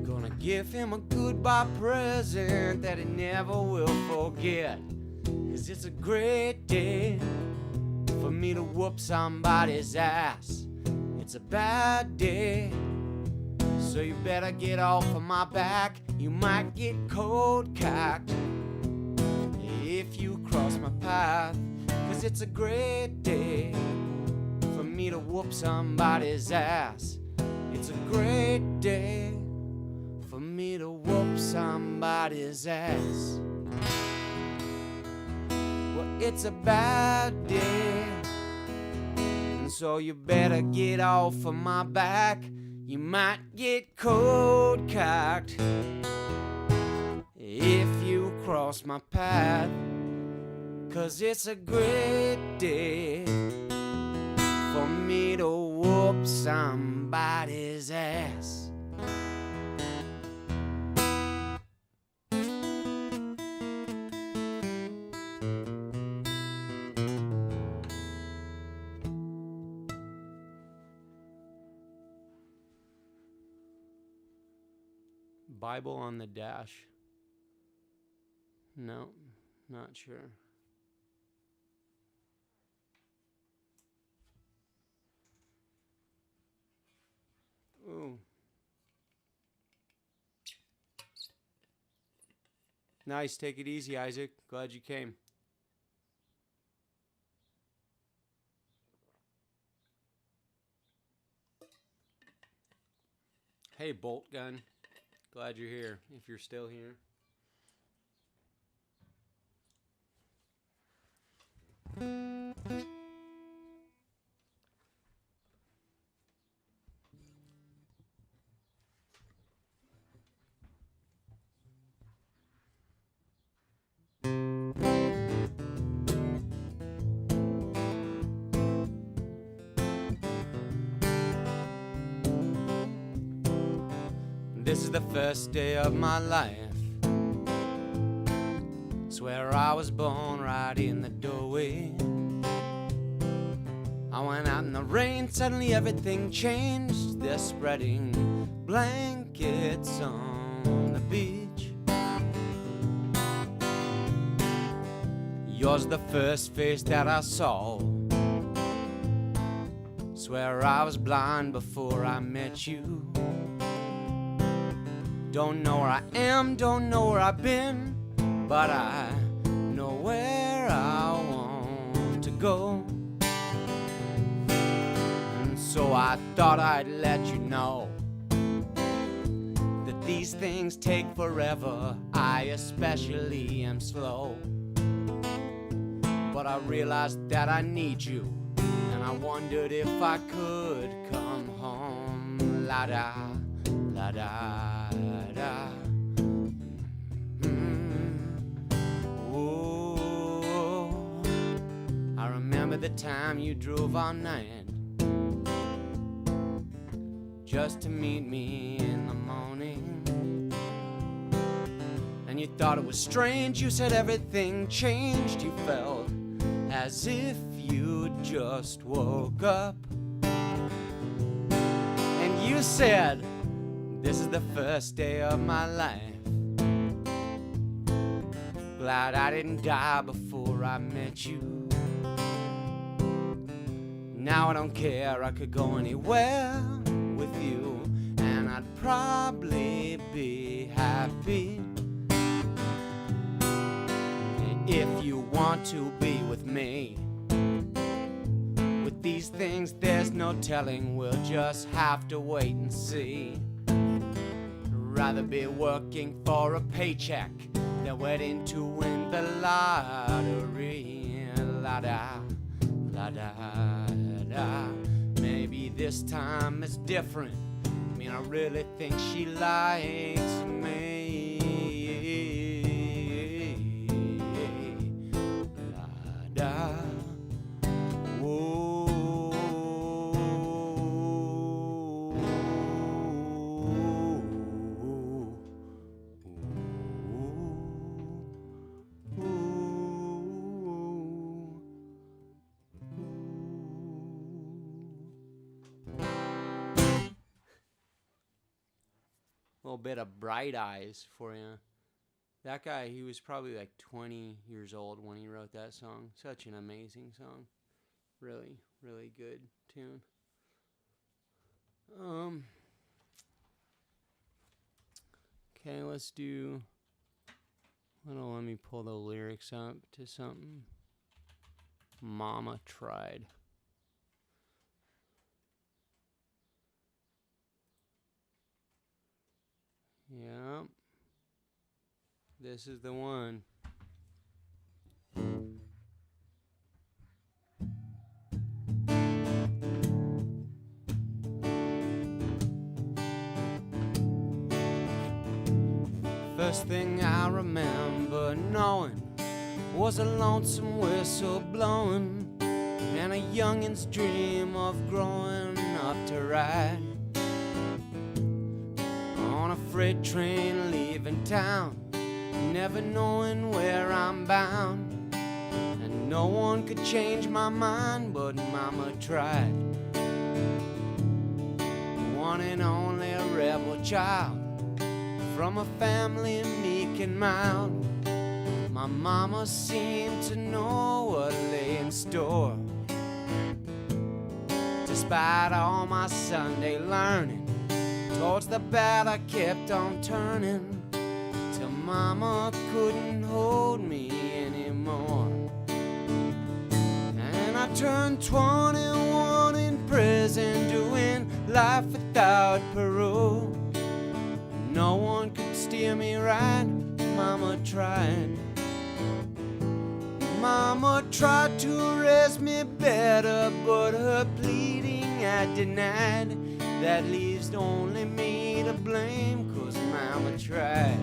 Gonna give him a goodbye present that he never will forget. 'Cause it's a great day for me to whoop somebody's ass. It's a bad day, so you better get off of my back. You might get cold cocked if you cross my path. 'Cause it's a great day for me to whoop somebody's ass. It's a great day for me to whoop somebody's ass. Well, it's a bad day, and so you better get off of my back. You might get cold cocked if you cross my path. 'cause it's a great day for me to whoop somebody's ass. Bible on the dash. No, not sure. Ooh. Nice. Take it easy, Isaac. Glad you came. Hey, Bolt Gun. Glad you're here, if you're still here. This is the first day of my life. Swear I was born right in the doorway. I went out in the rain, suddenly everything changed. They're spreading blankets on the beach. Yours the first face that I saw. Swear I was blind before I met you. Don't know where I am, don't know where I've been, but I know where I want to go. And so I thought I'd let you know that these things take forever. I especially am slow, but I realized that I need you, and I wondered if I could come home. La-da, la-da. Oh, I remember the time you drove all night just to meet me in the morning. And you thought it was strange, you said everything changed. You felt as if you just woke up. And you said, this is the first day of my life. Glad I didn't die before I met you. Now I don't care, I could go anywhere with you, and I'd probably be happy. If you want to be with me, with these things there's no telling, we'll just have to wait and see. Rather be working for a paycheck than waiting to win the lottery. La-da, la-da-da. Maybe this time it's different. I mean, I really think she likes me. La-da. Little bit of Bright Eyes for you. That guy, he was probably like 20 years old when he wrote that song. Such an amazing song. Really, really good tune. Okay, let's do... Let me pull the lyrics up to something. Mama Tried. Yep. This is the one. First thing I remember knowing was a lonesome whistle blowing, and a youngin's dream of growing up to ride on a freight train leaving town, never knowing where I'm bound. And no one could change my mind, but Mama tried. One and only a rebel child from a family meek and mild. My mama seemed to know what lay in store. Despite all my Sunday learning, towards the bad I kept on turning, till Mama couldn't hold me anymore. And I turned 21 in prison, doing life without parole. No one could steer me right, Mama tried. Mama tried to raise me better, but her pleading I denied. That leaves only me to blame, 'cause Mama tried.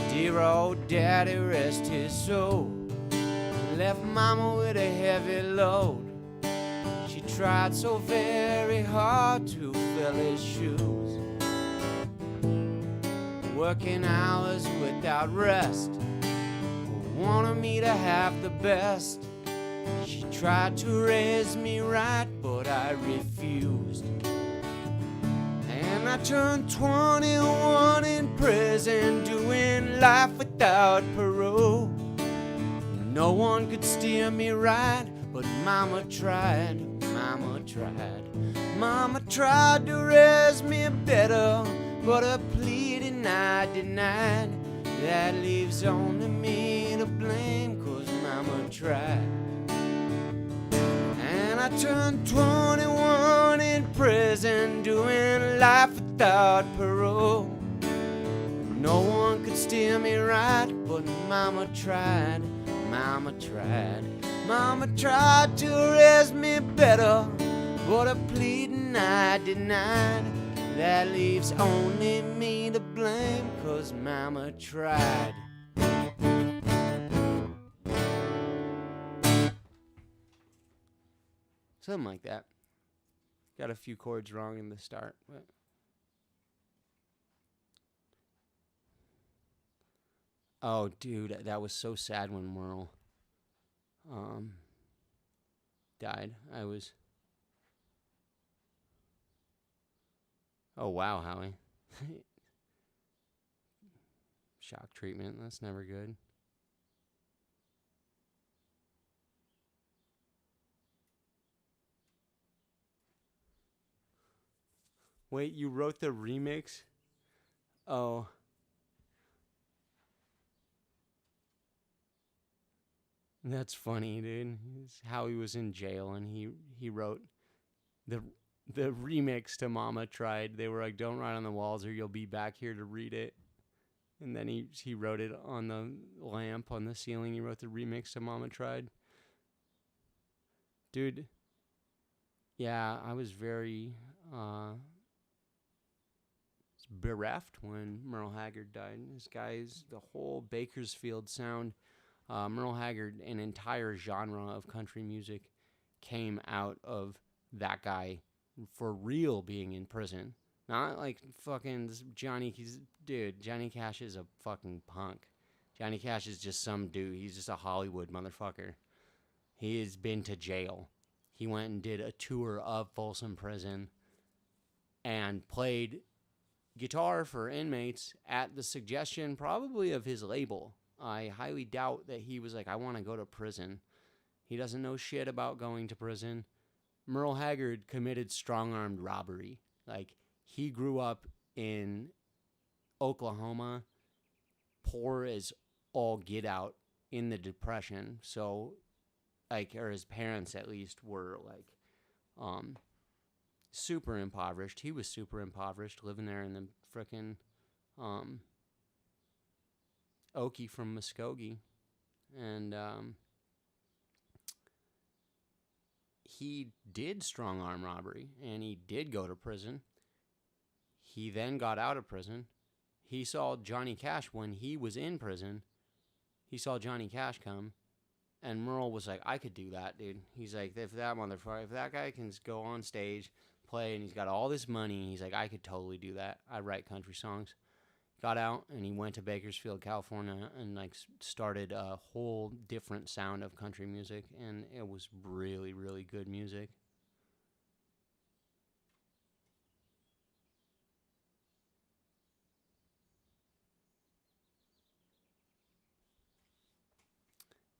Dear old Daddy, rest his soul, left Mama with a heavy load. She tried so very hard to fill his shoes, working hours without rest, wanted me to have the best. She tried to raise me right, but I refused. And I turned 21 in prison, doing life without parole. No one could steer me right, but Mama tried, Mama tried. Mama tried to raise me better, but her pleading I denied. That leaves only me to blame, 'cause Mama tried. And I turned 21 in prison, doing life without parole. No one could steer me right, but Mama tried, Mama tried. Mama tried to raise me better, but her pleading I denied. That leaves only me to blame, 'cause Mama tried. Something like that. Got a few chords wrong in the start, but oh, dude, that was so sad when Merle died. Oh wow, Howie. Shock treatment, that's never good. Wait, you wrote the remix? Oh. That's funny, dude. It's how he was in jail and he wrote the remix to Mama Tried. They were like, don't write on the walls or you'll be back here to read it. And then he wrote it on the lamp on the ceiling. He wrote the remix to Mama Tried. Dude, yeah, I was very bereft when Merle Haggard died. This guy's the whole Bakersfield sound. Merle Haggard, an entire genre of country music, came out of that guy for real being in prison. Not like fucking Johnny. Dude, Johnny Cash is a fucking punk. Johnny Cash is just some dude. He's just a Hollywood motherfucker. He has been to jail. He went and did a tour of Folsom Prison and played guitar for inmates at the suggestion probably of his label. I highly doubt that he was like, I want to go to prison. He doesn't know shit about going to prison. Merle Haggard committed strong-armed robbery. Like, he grew up in Oklahoma, poor as all get out in the Depression. So, like, or his parents at least were, like, super impoverished. He was super impoverished, living there in the frickin' Okie from Muskogee. And he did strong-arm robbery, and he did go to prison. He then got out of prison. He saw Johnny Cash when he was in prison, he saw Johnny Cash come, and Merle was like, I could do that, dude. He's like, if that guy can go on stage, play, and he's got all this money, he's like, I could totally do that. I write country songs. Got out, and he went to Bakersfield, California, and like started a whole different sound of country music, and it was really, really good music.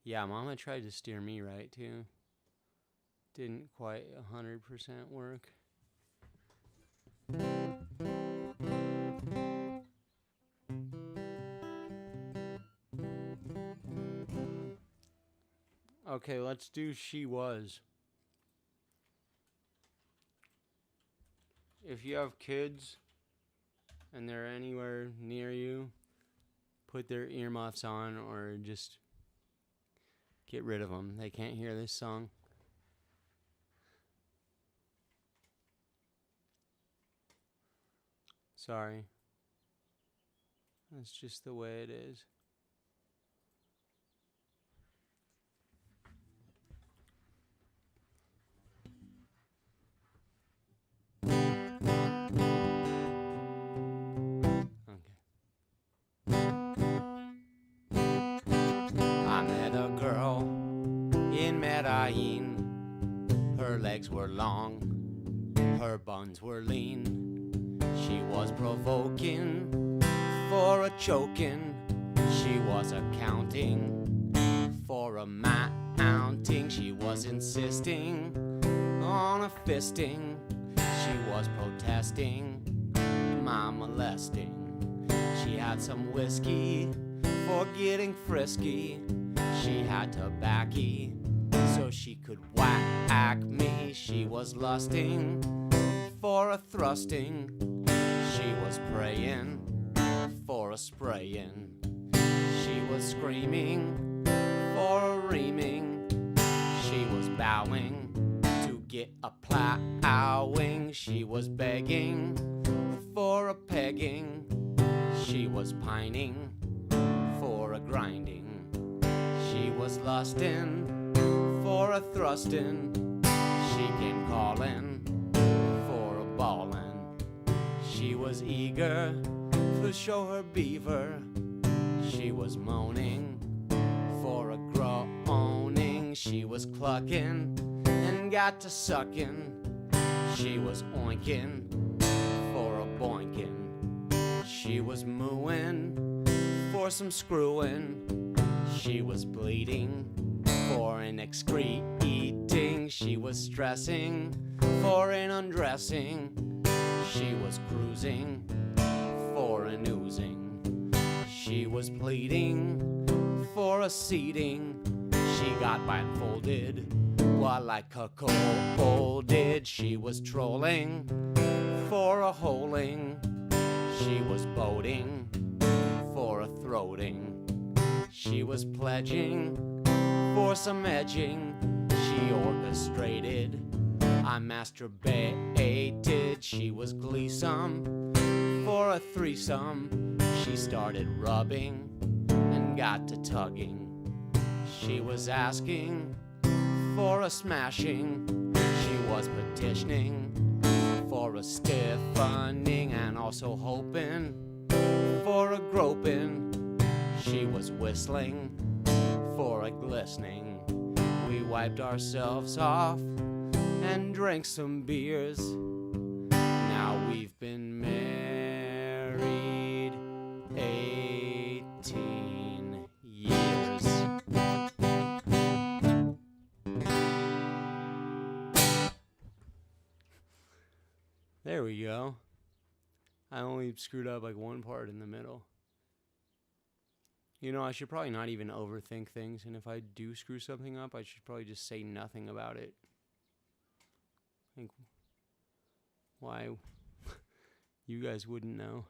Yeah, Mama tried to steer me right, too. Didn't quite 100% work. Okay, let's do She Was. If you have kids and they're anywhere near you, put their earmuffs on or just get rid of them. They can't hear this song. Sorry. That's just the way it is. I met a girl in Medellin. Her legs were long, her buns were lean. She was provoking for a choking. She was accounting for a mounting. She was insisting on a fisting. She was protesting my molesting. She had some whiskey for getting frisky. She had tobacco so she could whack me. She was lusting for a thrusting. She was praying for a spraying. She was screaming for a reaming. She was bowing to get a plowing. She was begging for a pegging. She was pining for a grinding. She was lusting for a thrusting. She came calling for a ballin'. She was eager to show her beaver. She was moaning for a groaning. She was clucking and got to sucking. She was oinking for a boinking. She was mooing for some screwing. She was bleeding for an excreting. She was stressing for an undressing. She was cruising for an oozing. She was pleading for a seating. She got blindfolded while like a cold did. She was trolling for a holing. She was boating for a throating. She was pledging for some edging. She orchestrated, I masturbated. She was gleesome for a threesome. She started rubbing and got to tugging. She was asking for a smashing. She was petitioning for a stiffening and also hoping for a groping. She was whistling for a glistening. We wiped ourselves off and drank some beers. Now we've been married 18 years. There we go. I only screwed up like one part in the middle. You know, I should probably not even overthink things, and if I do screw something up, I should probably just say nothing about it. I think why you guys wouldn't know.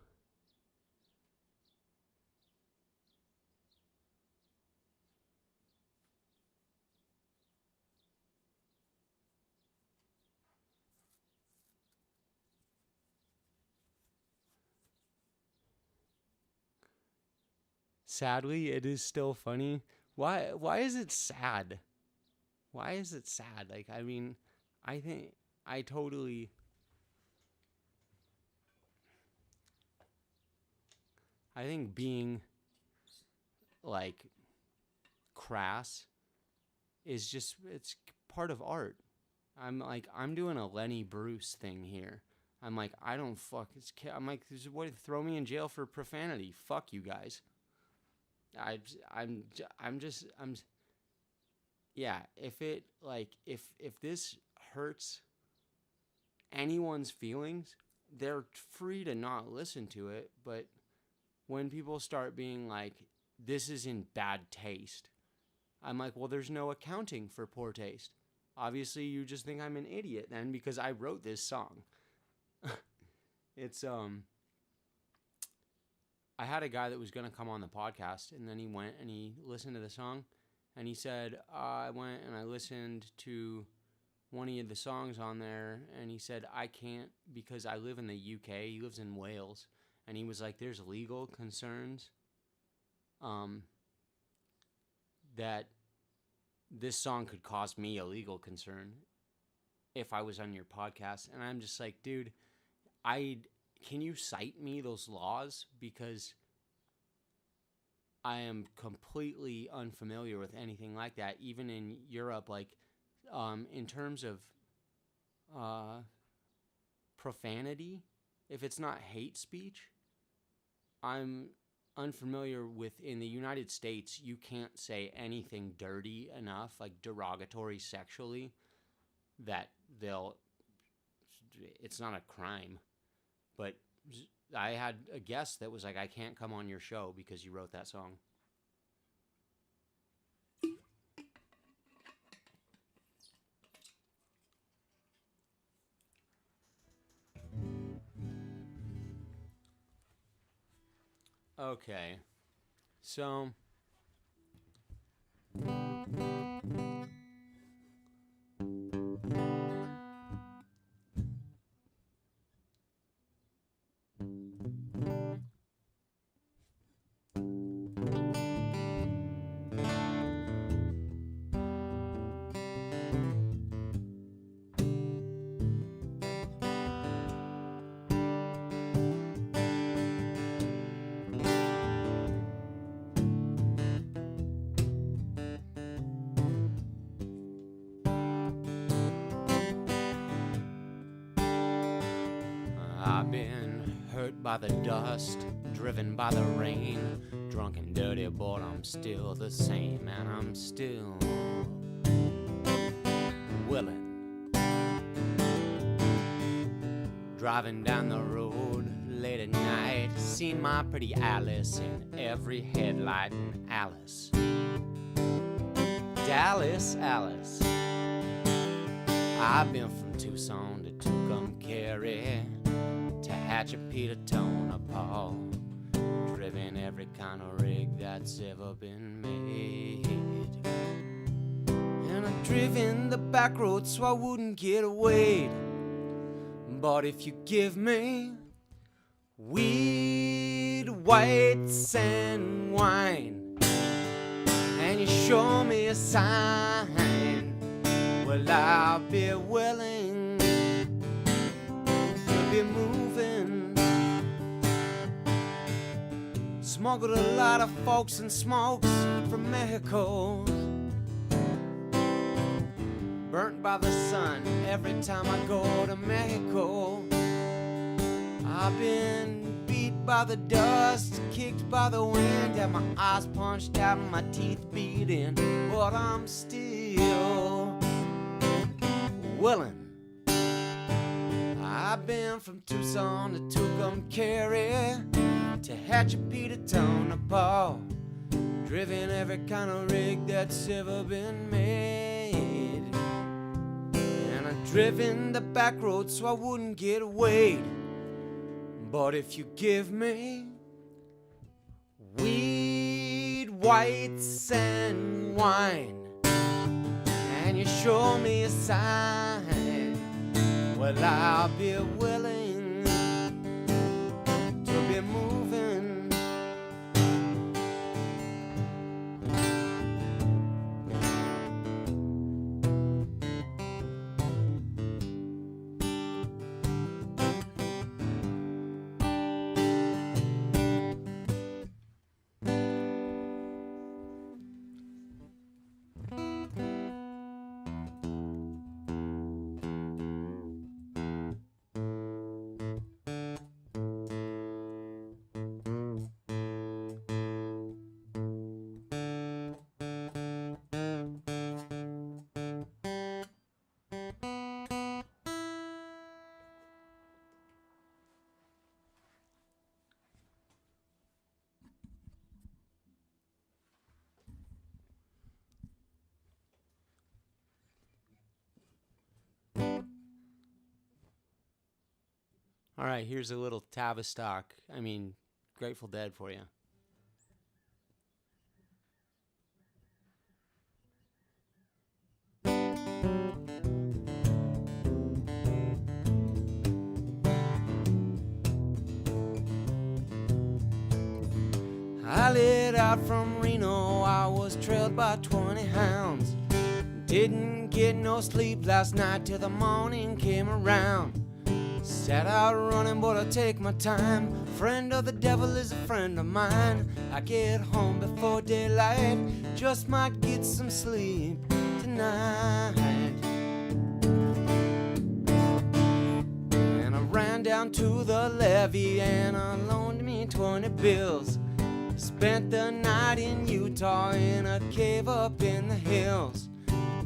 sadly, it is still funny. Why is it sad? Why is it sad? Like, I mean, I think I totally I think being like crass is just, it's part of art. I'm doing a Lenny Bruce thing here. I'm like, I don't fuck. I'm like, what? Throw me in jail for profanity? Fuck you guys. I'm. Yeah. If this hurts anyone's feelings, they're free to not listen to it. But when people start being like, this is in bad taste, I'm like, well, there's no accounting for poor taste. Obviously, you just think I'm an idiot then because I wrote this song. It's I had a guy that was gonna come on the podcast, and then he went and he listened to the song, and he said, I went and I listened to one of the songs on there, and he said, I can't because I live in the UK. He lives in Wales, and he was like, there's legal concerns that this song could cause me a legal concern if I was on your podcast. And I'm just like, dude, can you cite me those laws? Because I am completely unfamiliar with anything like that. Even in Europe, like, in terms of profanity, if it's not hate speech, I'm unfamiliar with. In the United States, you can't say anything dirty enough, like derogatory sexually, that it's not a crime. But I had a guest that was like, I can't come on your show because you wrote that song. Okay, so I've been hurt by the dust, driven by the rain, drunk and dirty, but I'm still the same, and I'm still willing. Driving down the road late at night, seen my pretty Alice in every headlight, and Alice, Dallas Alice. I've been from Tucson to Tucumcari, to Hatchapee to Tonopah, driven every kind of rig that's ever been made. And I've driven the back road so I wouldn't get weighed. But if you give me weed, whites, and wine, and you show me a sign, well, I'll be willing to be moving. Smuggled a lot of folks and smokes from Mexico, burnt by the sun every time I go to Mexico. I've been beat by the dust, kicked by the wind, had my eyes punched out and my teeth beat in, but I'm still willing. I've been from Tucson to Tucumcari, to Hatchapee to Tonopah, driven every kind of rig that's ever been made. And I've driven the back road so I wouldn't get weighed. But if you give me weed, whites, and wine, and you show me a sign, well, I'll be willing to be moving. All right, here's a little Tavistock, Grateful Dead for you. I lit out from Reno, I was trailed by 20 hounds. Didn't get no sleep last night till the morning came around. Set out running, but I take my time. Friend of the devil is a friend of mine. I get home before daylight, just might get some sleep tonight. And I ran down to the levee and I loaned me 20 bills. Spent the night in Utah in a cave up in the hills.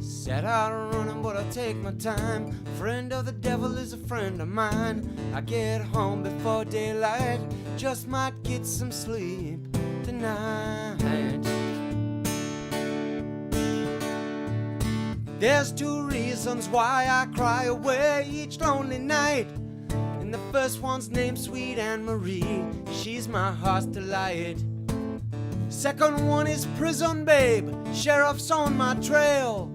Set out running, but I take my time. Friend of the devil is a friend of mine. I get home before daylight, just might get some sleep tonight. There's 2 reasons why I cry away each lonely night. And the first one's named Sweet Anne Marie. She's my heart's delight. Second one is prison babe. Sheriff's on my trail.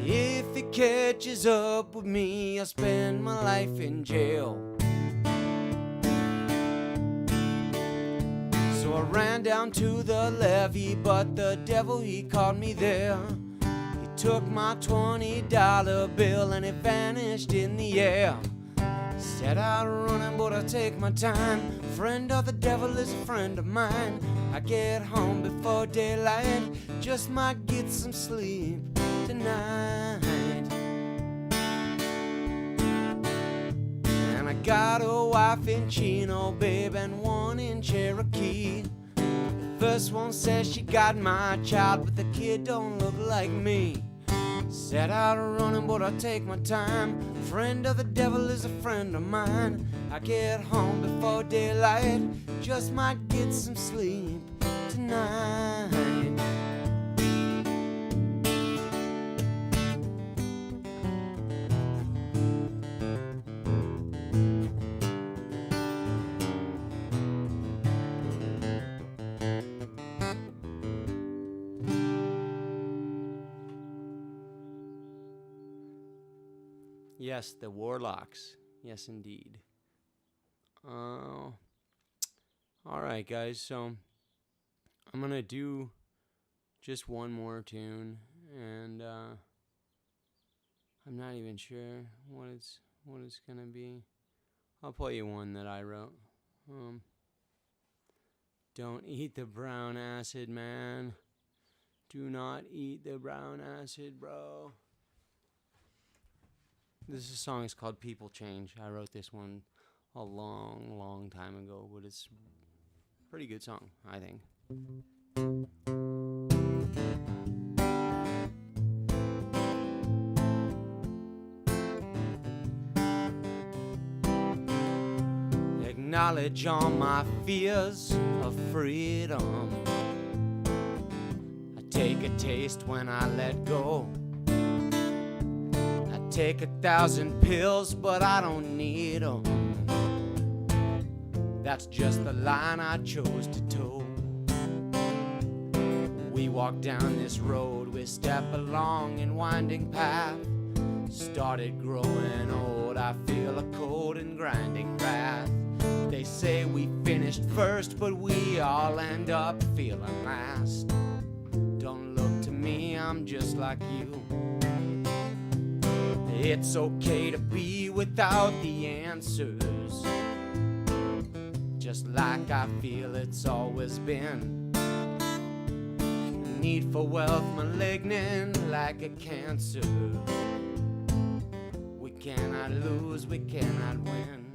If he catches up with me, I'll spend my life in jail. So I ran down to the levee, but the devil, he caught me there. He took my $20 bill and it vanished in the air. Set out running, but I take my time. Friend of the devil is a friend of mine. I get home before daylight, just might get some sleep tonight. And I got a wife in Chino, babe, and one in Cherokee. The first one says she got my child, but the kid don't look like me. Set out running, but I take my time. Friend of the devil is a friend of mine. I get home before daylight, just might get some sleep tonight. Yes, the Warlocks. Yes, indeed. All right, guys. So I'm gonna do just one more tune, and I'm not even sure what it's gonna be. I'll play you one that I wrote. Don't eat the brown acid, man. Do not eat the brown acid, bro. This song is called People Change. I wrote this one a long, long time ago, but it's a pretty good song, I think. Acknowledge all my fears of freedom. I take a taste when I let go. Take 1,000 pills, but I don't need them. That's just the line I chose to toe. We walk down this road, we step along in winding path. Started growing old, I feel a cold and grinding wrath. They say we finished first, but we all end up feeling last. Don't look to me, I'm just like you. It's okay to be without the answers, just like I feel it's always been. The need for wealth malignant like a cancer. We cannot lose, we cannot win.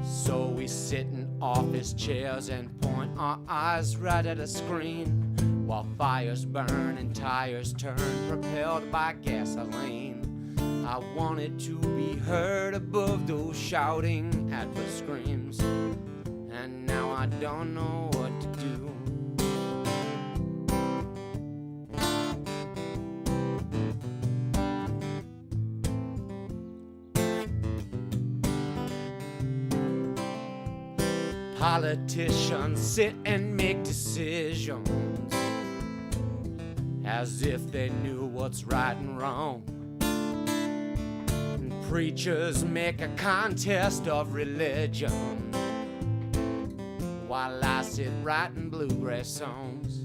So we sit in office chairs and point our eyes right at a screen, while fires burn and tires turn, propelled by gasoline. I wanted to be heard above those shouting advert screams, and now I don't know what to do. Politicians sit and make decisions as if they knew what's right and wrong. And preachers make a contest of religion while I sit writing bluegrass songs.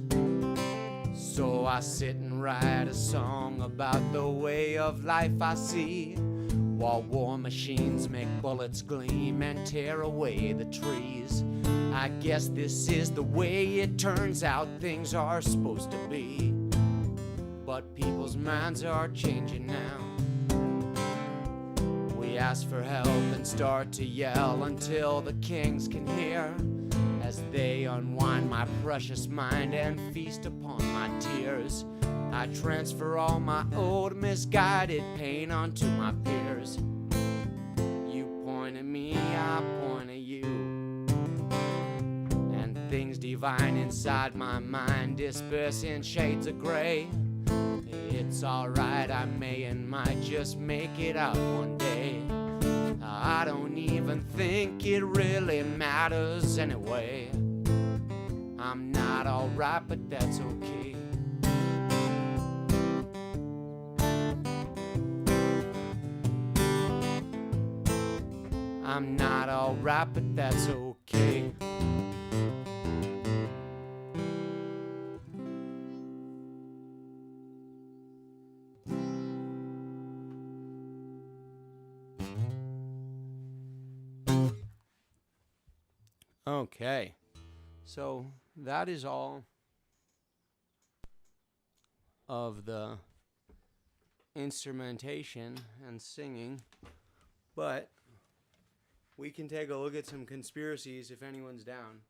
So I sit and write a song about the way of life I see, while war machines make bullets gleam and tear away the trees. I guess this is the way it turns out things are supposed to be. But people's minds are changing now. We ask for help and start to yell until the kings can hear, as they unwind my precious mind and feast upon my tears. I transfer all my old misguided pain onto my peers. You point at me, I point at you, and things divine inside my mind disperse in shades of gray. It's alright, I may and might just make it out one day. I don't even think it really matters anyway. I'm not alright, but that's okay. I'm not alright, but that's okay. Okay, so that is all of the instrumentation and singing, but we can take a look at some conspiracies if anyone's down.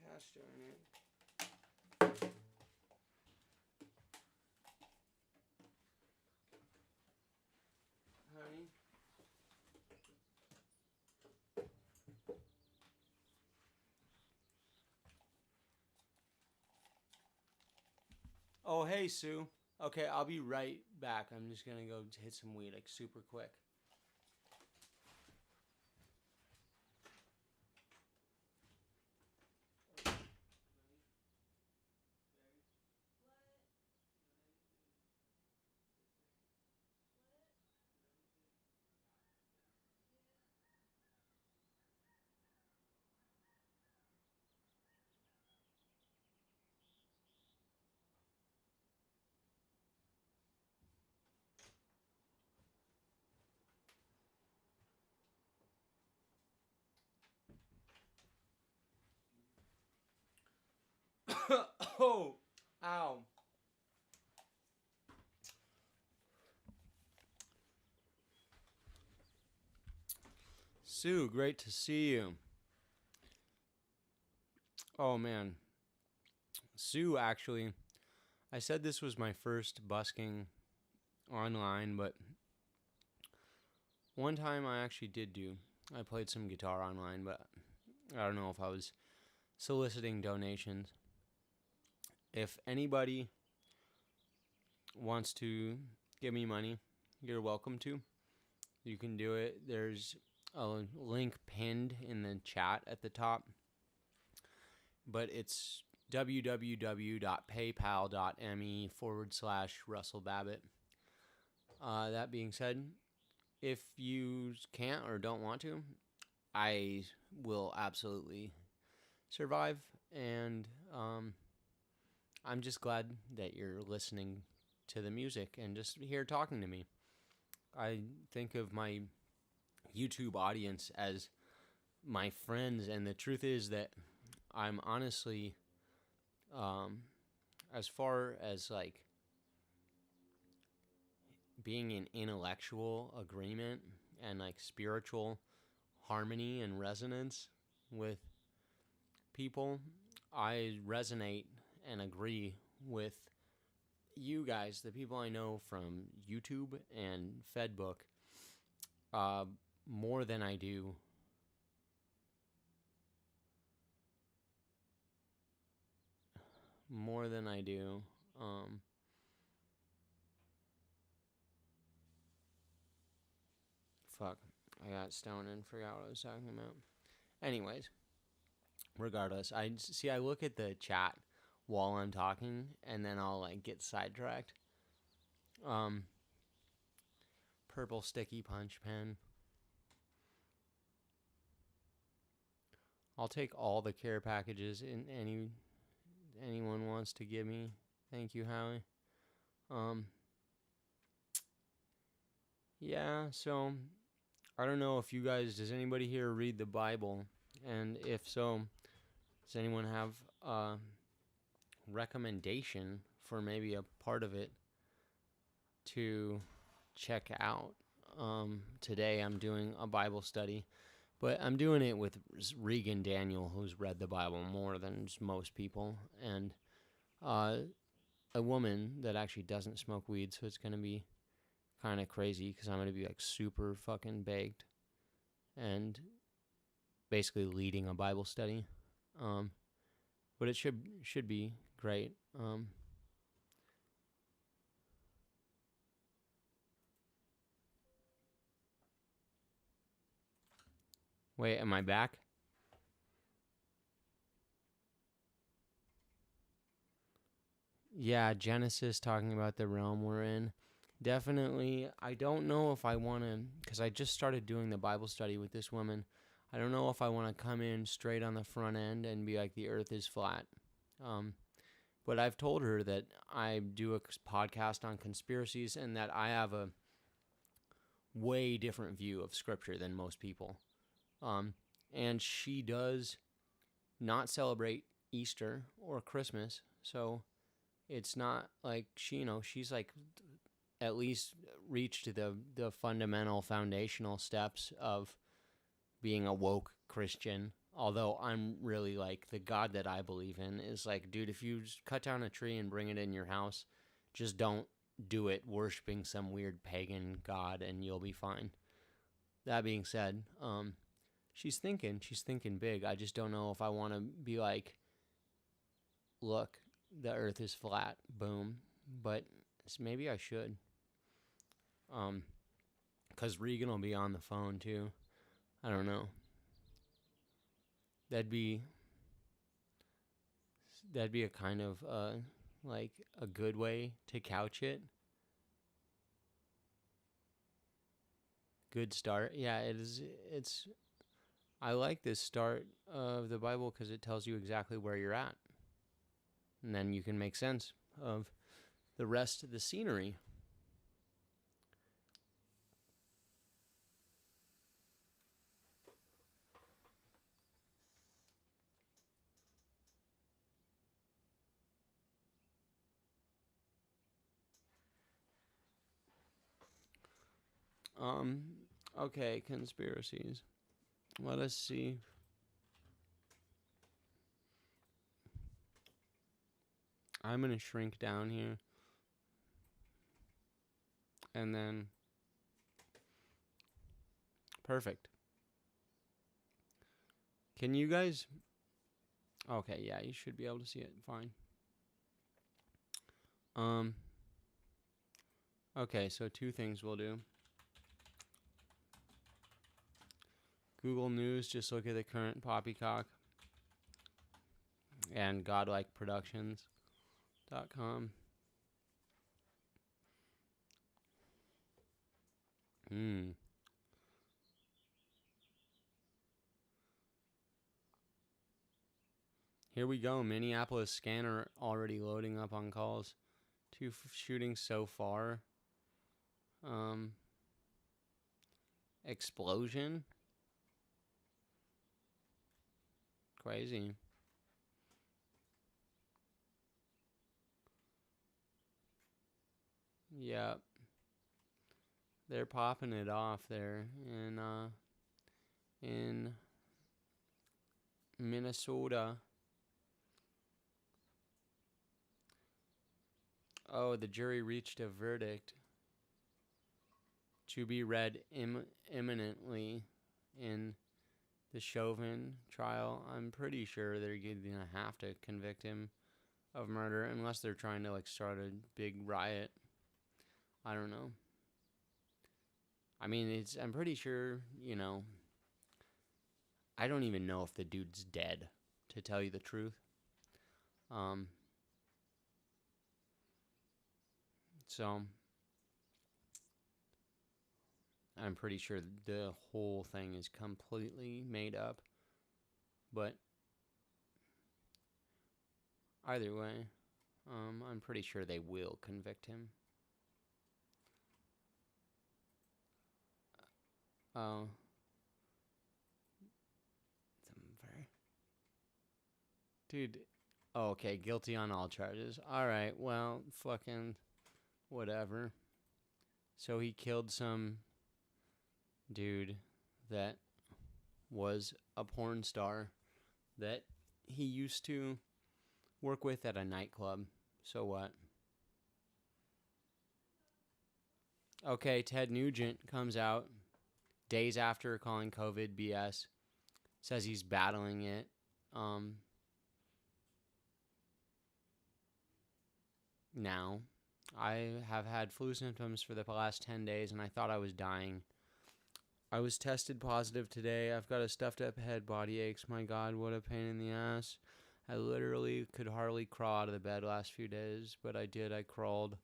Gosh darn it. Honey? Oh, hey, Sue. Okay, I'll be right back. I'm just gonna go hit some weed, like, super quick. Oh, ow. Sue, great to see you. Oh, man. Sue, actually, I said this was my first busking online, but one time I actually I played some guitar online, but I don't know if I was soliciting donations. If anybody wants to give me money, you're welcome to. You can do it. There's a link pinned in the chat at the top, but it's www.paypal.me/Russell Babbitt. That being said, if you can't or don't want to, I will absolutely survive, and I'm just glad that you're listening to the music and just here talking to me. I think of my YouTube audience as my friends, and the truth is that I'm honestly, as far as like being in intellectual agreement and like spiritual harmony and resonance with people, I resonate and agree with you guys, the people I know from YouTube and Fedbook, more than I do more than I do. Fuck, I got stoned and forgot what I was talking about. Anyways, regardless, I look at the chat while I'm talking, and then I'll like get sidetracked. Purple sticky punch pen. I'll take all the care packages anyone wants to give me. Thank you, Howie. Yeah, so I don't know if you guys, does anybody here read the Bible? And if so, does anyone have a recommendation for maybe a part of it to check out? Today I'm doing a Bible study, but I'm doing it with Regan Daniel, who's read the Bible more than most people, and a woman that actually doesn't smoke weed, so it's going to be kind of crazy because I'm going to be like super fucking baked and basically leading a Bible study. But it should be great. Wait, am I back? Yeah, Genesis talking about the realm we're in. Definitely, I don't know if I want to, because I just started doing the Bible study with this woman. I don't know if I want to come in straight on the front end and be like, the earth is flat. But I've told her that I do a podcast on conspiracies and that I have a way different view of scripture than most people. And she does not celebrate Easter or Christmas, so it's not like she's like at least reached the fundamental foundational steps of being a woke Christian. Although I'm really like, the God that I believe in is like, dude, if you just cut down a tree and bring it in your house, just don't do it worshiping some weird pagan god and you'll be fine. That being said, she's thinking big. I just don't know if I want to be like, look, the earth is flat, boom. But maybe I should. Because Regan will be on the phone too. I don't know. That'd be a kind of like a good way to couch it. Good start. Yeah, it is. I like this start of the Bible because it tells you exactly where you're at, and then you can make sense of the rest of the scenery. Okay, conspiracies. Let us see. I'm gonna shrink down here, and then perfect. Can you guys? Okay, yeah, you should be able to see it fine. Okay, so two things we'll do. Google News, just look at the current poppycock. And godlikeproductions.com. Here we go. Minneapolis scanner already loading up on calls. Two shootings so far. Explosion. Crazy. Yep. They're popping it off there in Minnesota. Oh, the jury reached a verdict to be read imminently in the Chauvin trial. I'm pretty sure they're going to have to convict him of murder, unless they're trying to like start a big riot. I don't know. I mean, I'm pretty sure, I don't even know if the dude's dead, to tell you the truth. So I'm pretty sure the whole thing is completely made up. But either way, I'm pretty sure they will convict him. Oh. Dude. Oh, okay, guilty on all charges. Alright, well, fucking whatever. So he killed some dude that was a porn star that he used to work with at a nightclub. So what? Okay, Ted Nugent comes out days after calling COVID BS, says he's battling it. Now, I have had flu symptoms for the last 10 days and I thought I was dying. I was tested positive today. I've got a stuffed up head, body aches. My God, what a pain in the ass. I literally could hardly crawl out of the bed last few days, but I did. I crawled.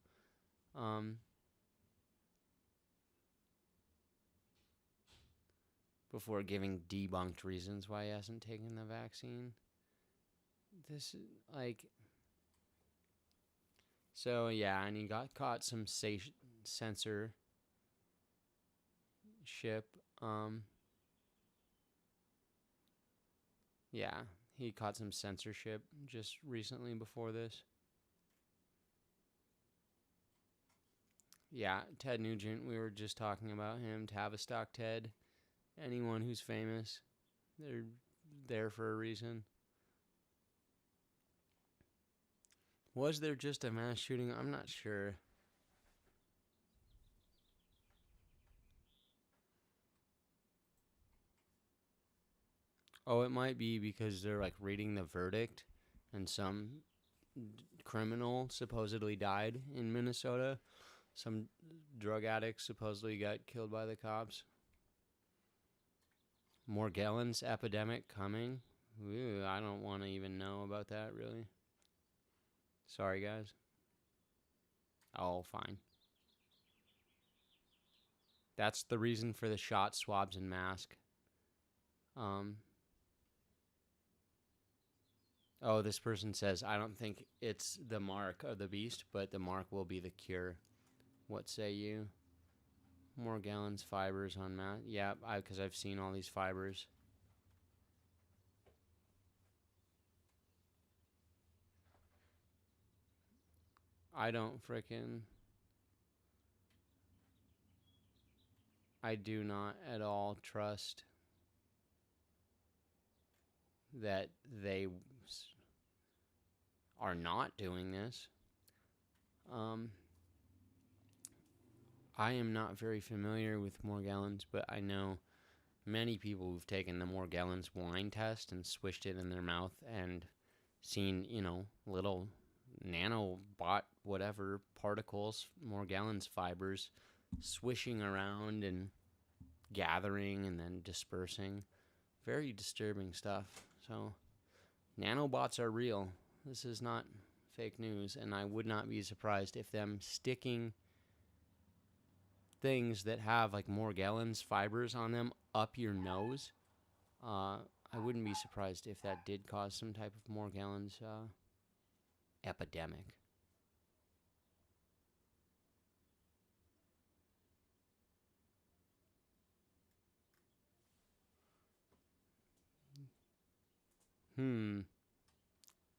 Before giving debunked reasons why he hasn't taken the vaccine. This is like... So, yeah, and he got caught some censorship. Yeah, he caught some censorship just recently before this. Yeah, Ted Nugent, we were just talking about him. Tavistock Ted. Anyone who's famous, they're there for a reason. Was there just a mass shooting? I'm not sure. Oh, it might be because they're like reading the verdict and some criminal supposedly died in Minnesota. Some drug addict supposedly got killed by the cops. Morgellons epidemic coming. Ooh, I don't want to even know about that, really. Sorry, guys. Oh, fine. That's the reason for the shot, swabs, and mask. Oh, this person says, I don't think it's the mark of the beast, but the mark will be the cure. What say you? Morgellons fibers on mask. Yeah, because I've seen all these fibers. I don't frickin'... I do not at all trust that they are not doing this. I am not very familiar with Morgellons, but I know many people who've taken the Morgellons wine test and swished it in their mouth and seen, little nanobot whatever particles, Morgellons fibers, swishing around and gathering and then dispersing. Very disturbing stuff. So, nanobots are real. This is not fake news, and I would not be surprised if them sticking things that have like Morgellons fibers on them up your nose, I wouldn't be surprised if that did cause some type of Morgellons epidemic.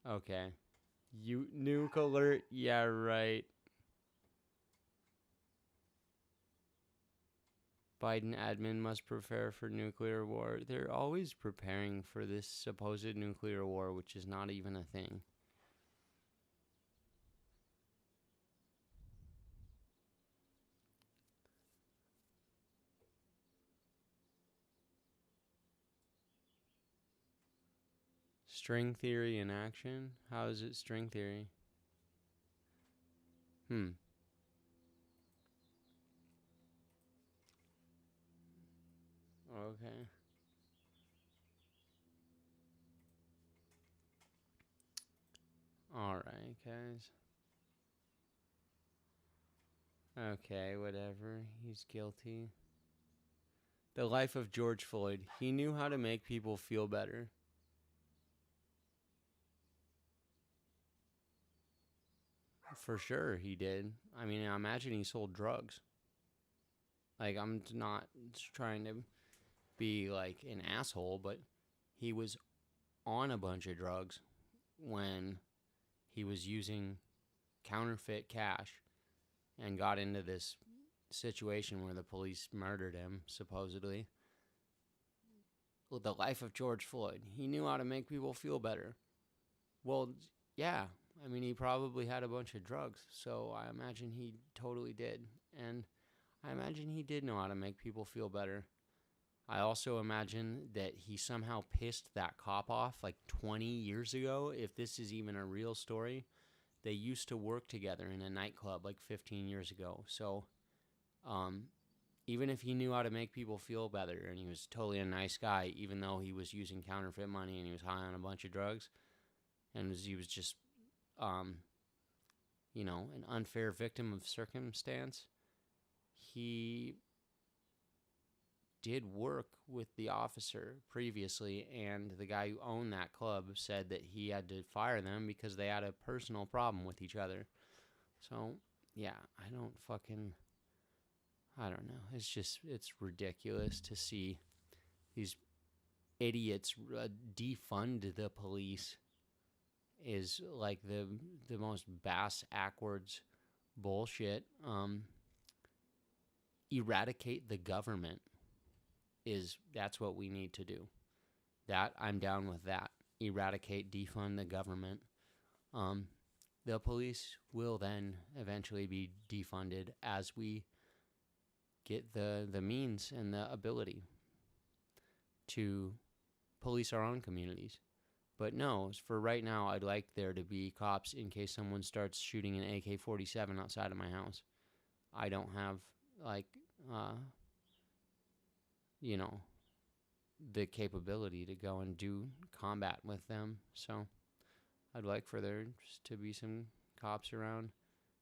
Okay. Nuke alert? Yeah, right. Biden admin must prepare for nuclear war. They're always preparing for this supposed nuclear war, which is not even a thing. String theory in action? How is it string theory? Okay. Alright, guys. Okay, whatever. He's guilty. The life of George Floyd. He knew how to make people feel better. For sure, he did. I mean, I imagine he sold drugs. Like, I'm not trying to be like an asshole, but he was on a bunch of drugs when he was using counterfeit cash and got into this situation where the police murdered him, supposedly. With the life of George Floyd. He knew how to make people feel better. Well, yeah. I mean, he probably had a bunch of drugs, so I imagine he totally did. And I imagine he did know how to make people feel better. I also imagine that he somehow pissed that cop off like 20 years ago, if this is even a real story. They used to work together in a nightclub like 15 years ago. So, even if he knew how to make people feel better and he was totally a nice guy, even though he was using counterfeit money and he was high on a bunch of drugs, and he was just, an unfair victim of circumstance, he did work with the officer previously, and the guy who owned that club said that he had to fire them because they had a personal problem with each other. So, yeah, I don't know. It's ridiculous to see these idiots defund the police is like the most bass-ackwards bullshit. Eradicate the government that's what we need to do. That, I'm down with that. Eradicate, defund the government. The police will then eventually be defunded as we get the means and the ability to police our own communities. But no, for right now, I'd like there to be cops in case someone starts shooting an AK-47 outside of my house. I don't have, the capability to go and do combat with them. So I'd like for there just to be some cops around.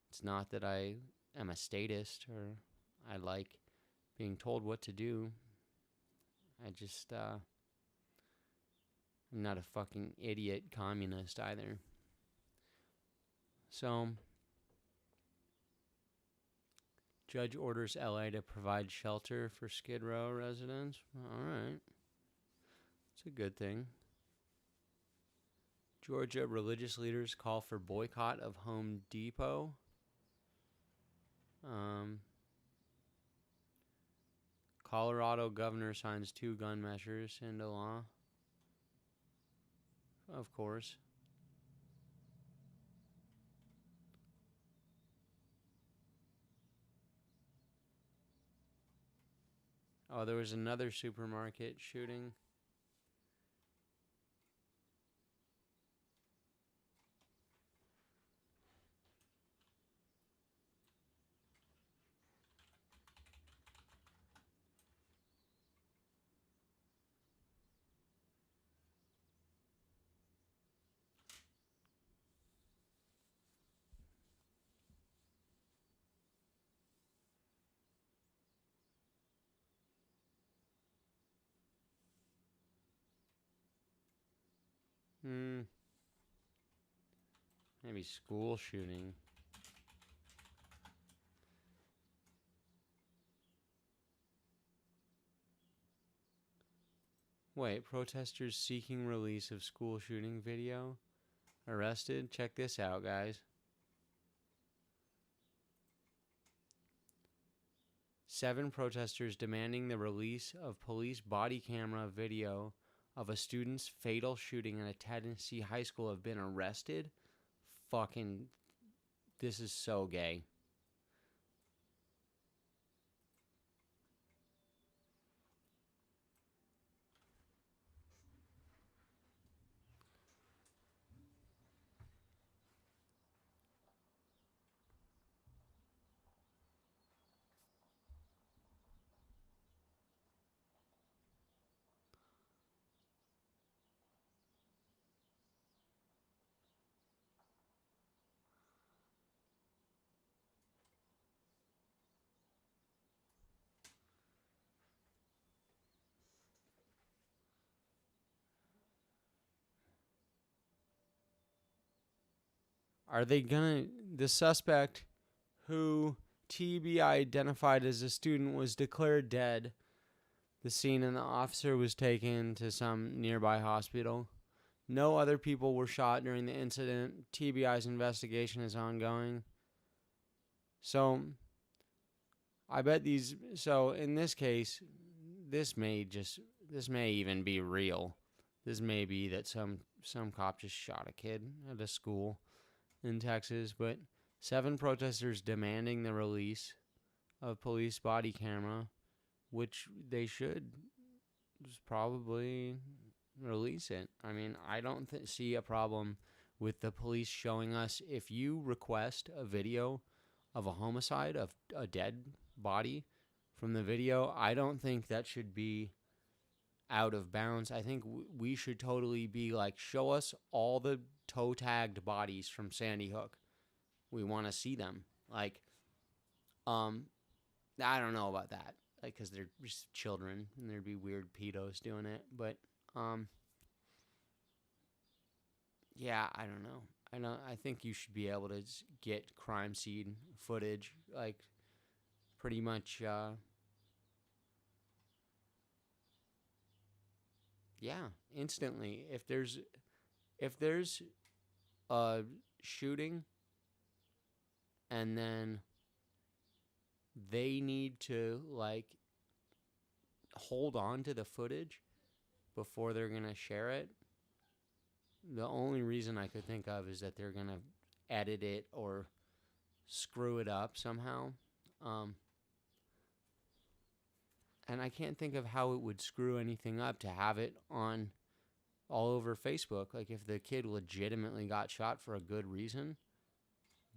It's not that I am a statist or I like being told what to do. I just, I'm not a fucking idiot communist either. So, judge orders LA to provide shelter for Skid Row residents. All right. It's a good thing. Georgia religious leaders call for boycott of Home Depot. Colorado governor signs 2 gun measures into law. Of course. Oh, there was another supermarket shooting. Maybe school shooting. Wait, protesters seeking release of school shooting video arrested? Check this out, guys. 7 protesters demanding the release of police body camera video of a student's fatal shooting at a Tennessee high school have been arrested? Fucking, this is so gay. Are they gonna... The suspect, who TB identified as a student, was declared dead. The scene, and the officer was taken to some nearby hospital. No other people were shot during the incident. TBI's investigation is ongoing. So, I bet these... So, in this case, this may even be real. This may be that some cop just shot a kid at a school in Texas, but 7 protesters demanding the release of police body camera, which they should just probably release it. I mean, I don't see a problem with the police showing us. If you request a video of a homicide, of a dead body from the video, I don't think that should be out of bounds. I think we should totally be like, show us all the toe tagged bodies from Sandy Hook. We want to see them. Like, I don't know about that. Like, because they're just children and there'd be weird pedos doing it. But, yeah, I don't know. I think you should be able to get crime scene footage, like, pretty much, yeah, instantly. If there's a shooting and then they need to, like, hold on to the footage before they're going to share it, the only reason I could think of is that they're going to edit it or screw it up somehow. And I can't think of how it would screw anything up to have it on all over Facebook. Like, if the kid legitimately got shot for a good reason,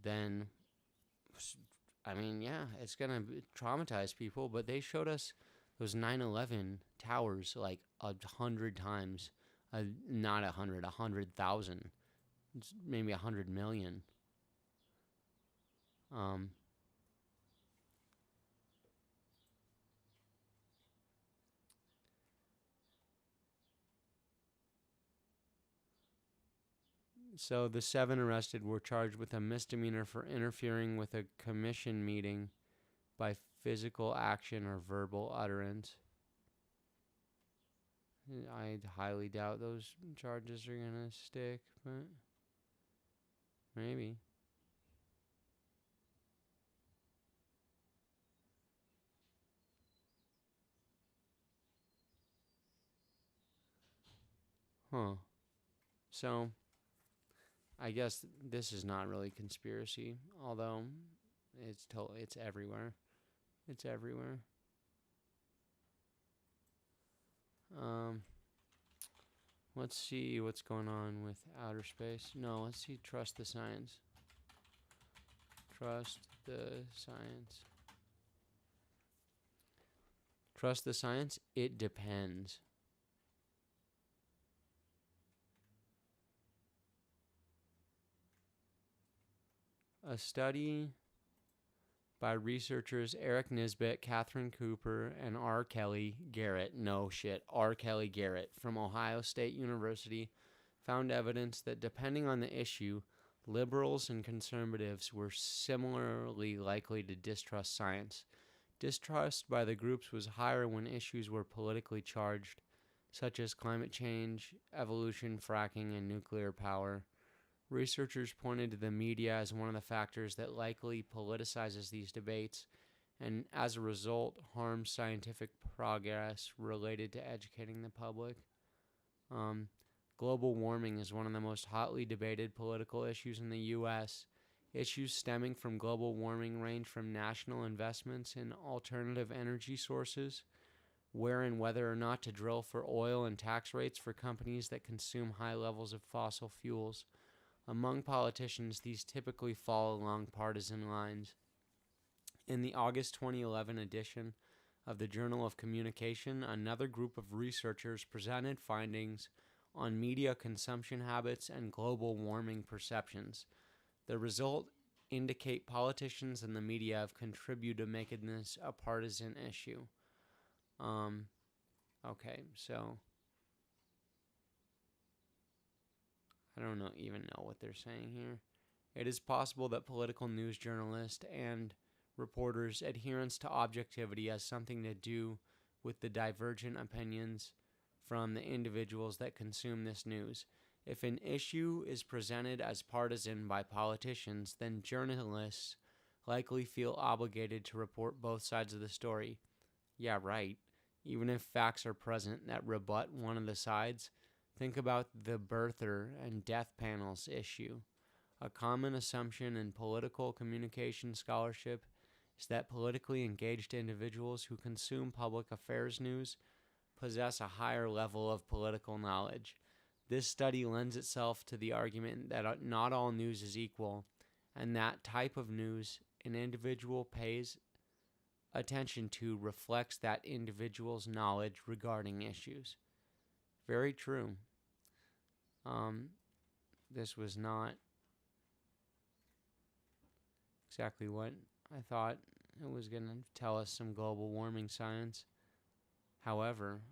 then, I mean, yeah, it's going to traumatize people. But they showed us those 9/11 towers like 100 times. Not 100, 100,000. Maybe 100 million. So the 7 arrested were charged with a misdemeanor for interfering with a commission meeting by physical action or verbal utterance. I highly doubt those charges are going to stick, but maybe. Huh. So, I guess this is not really conspiracy, although it's everywhere. It's everywhere. Let's see what's going on with outer space. No, let's see. Trust the science. Trust the science. Trust the science? It depends. A study by researchers Eric Nisbet, Catherine Cooper, and R. Kelly Garrett, R. Kelly Garrett from Ohio State University found evidence that depending on the issue, liberals and conservatives were similarly likely to distrust science. Distrust by the groups was higher when issues were politically charged, such as climate change, evolution, fracking, and nuclear power. Researchers pointed to the media as one of the factors that likely politicizes these debates and, as a result, harms scientific progress related to educating the public. Global warming is one of the most hotly debated political issues in the U.S. Issues stemming from global warming range from national investments in alternative energy sources, where and whether or not to drill for oil, and tax rates for companies that consume high levels of fossil fuels. Among politicians, these typically fall along partisan lines. In the August 2011 edition of the Journal of Communication, another group of researchers presented findings on media consumption habits and global warming perceptions. The result indicate politicians and the media have contributed to making this a partisan issue. Okay, so I don't even know what they're saying here. It is possible that political news journalists and reporters' adherence to objectivity has something to do with the divergent opinions from the individuals that consume this news. If an issue is presented as partisan by politicians, then journalists likely feel obligated to report both sides of the story. Yeah, right. Even if facts are present that rebut one of the sides, think about the birther and death panels issue. A common assumption in political communication scholarship is that politically engaged individuals who consume public affairs news possess a higher level of political knowledge. This study lends itself to the argument that not all news is equal, and that type of news an individual pays attention to reflects that individual's knowledge regarding issues. Very true. This was not exactly what I thought it was going to tell us, some global warming science. However,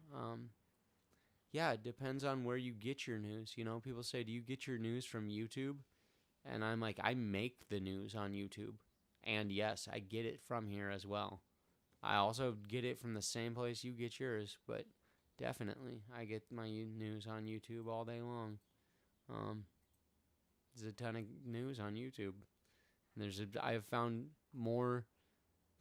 yeah, it depends on where you get your news. You know, people say, do you get your news from YouTube? And I'm like, I make the news on YouTube. And yes, I get it from here as well. I also get it from the same place you get yours, but definitely I get my news on YouTube all day long. There's a ton of news on YouTube. I have found more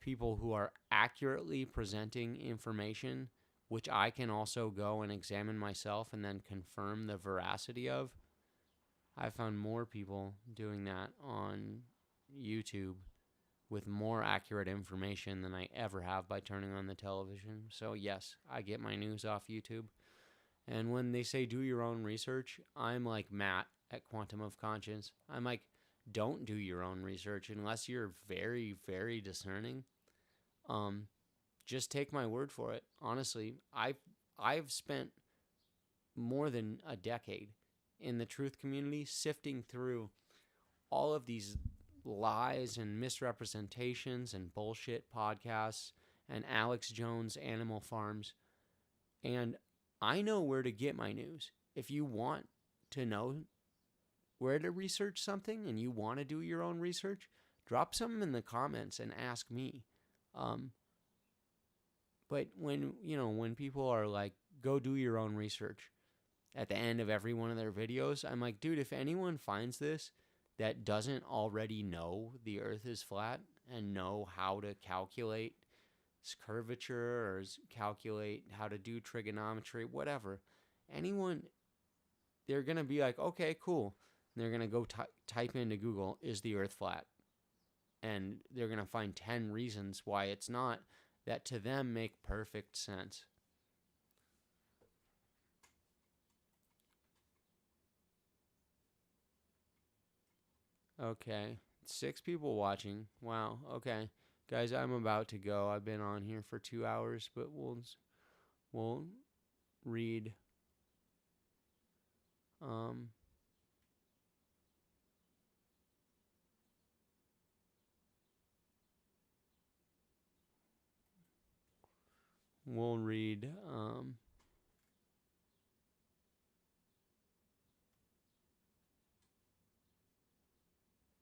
people who are accurately presenting information, which I can also go and examine myself and then confirm the veracity of. I found more people doing that on YouTube with more accurate information than I ever have by turning on the television. So yes, I get my news off YouTube. And when they say do your own research, I'm like Matt at Quantum of Conscience. I'm like, don't do your own research unless you're very, very discerning. Just take my word for it. Honestly, I've spent more than a decade in the truth community sifting through all of these lies and misrepresentations and bullshit podcasts and Alex Jones Animal Farms. And I know where to get my news. If you want to know where to research something and you want to do your own research, drop something in the comments and ask me. But when people are like, go do your own research at the end of every one of their videos, I'm like, dude, if anyone finds this that doesn't already know the earth is flat and know how to calculate its curvature or calculate how to do trigonometry, whatever, they're going to be like, okay, cool. And they're going to go type into Google, is the earth flat? And they're going to find 10 reasons why it's not that to them make perfect sense. Okay, 6 people watching. Wow, okay. Guys, I'm about to go. I've been on here for 2 hours, but we'll read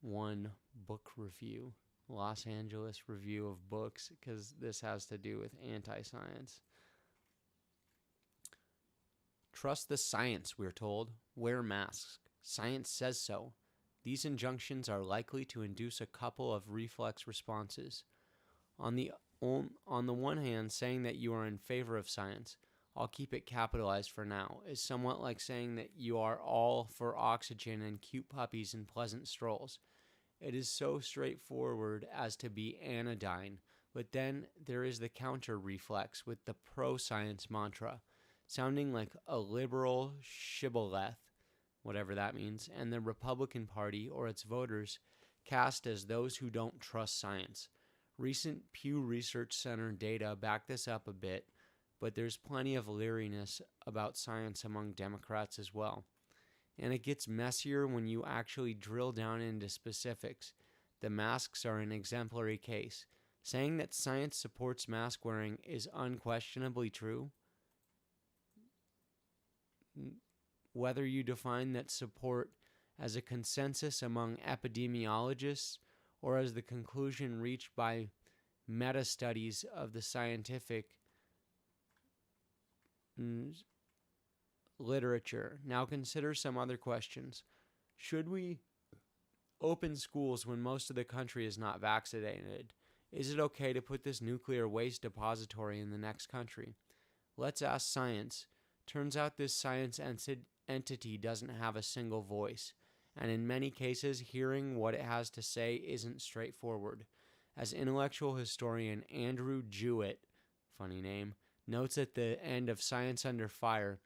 one book review, Los Angeles Review of Books, because this has to do with anti-science. Trust the science, we're told. Wear masks. Science says so. These injunctions are likely to induce a couple of reflex responses. On the one hand, saying that you are in favor of science, I'll keep it capitalized for now, is somewhat like saying that you are all for oxygen and cute puppies and pleasant strolls. It is so straightforward as to be anodyne, but then there is the counter reflex with the pro-science mantra, sounding like a liberal shibboleth, whatever that means, and the Republican Party or its voters cast as those who don't trust science. Recent Pew Research Center data back this up a bit, but there's plenty of leeriness about science among Democrats as well. And it gets messier when you actually drill down into specifics. The masks are an exemplary case. Saying that science supports mask wearing is unquestionably true. Whether you define that support as a consensus among epidemiologists or as the conclusion reached by meta studies of the scientific literature. Now consider some other questions. Should we open schools when most of the country is not vaccinated? Is it okay to put this nuclear waste depository in the next country? Let's ask science. Turns out this science entity doesn't have a single voice, and in many cases, hearing what it has to say isn't straightforward. As intellectual historian Andrew Jewett, funny name, notes at the end of Science Under Fire,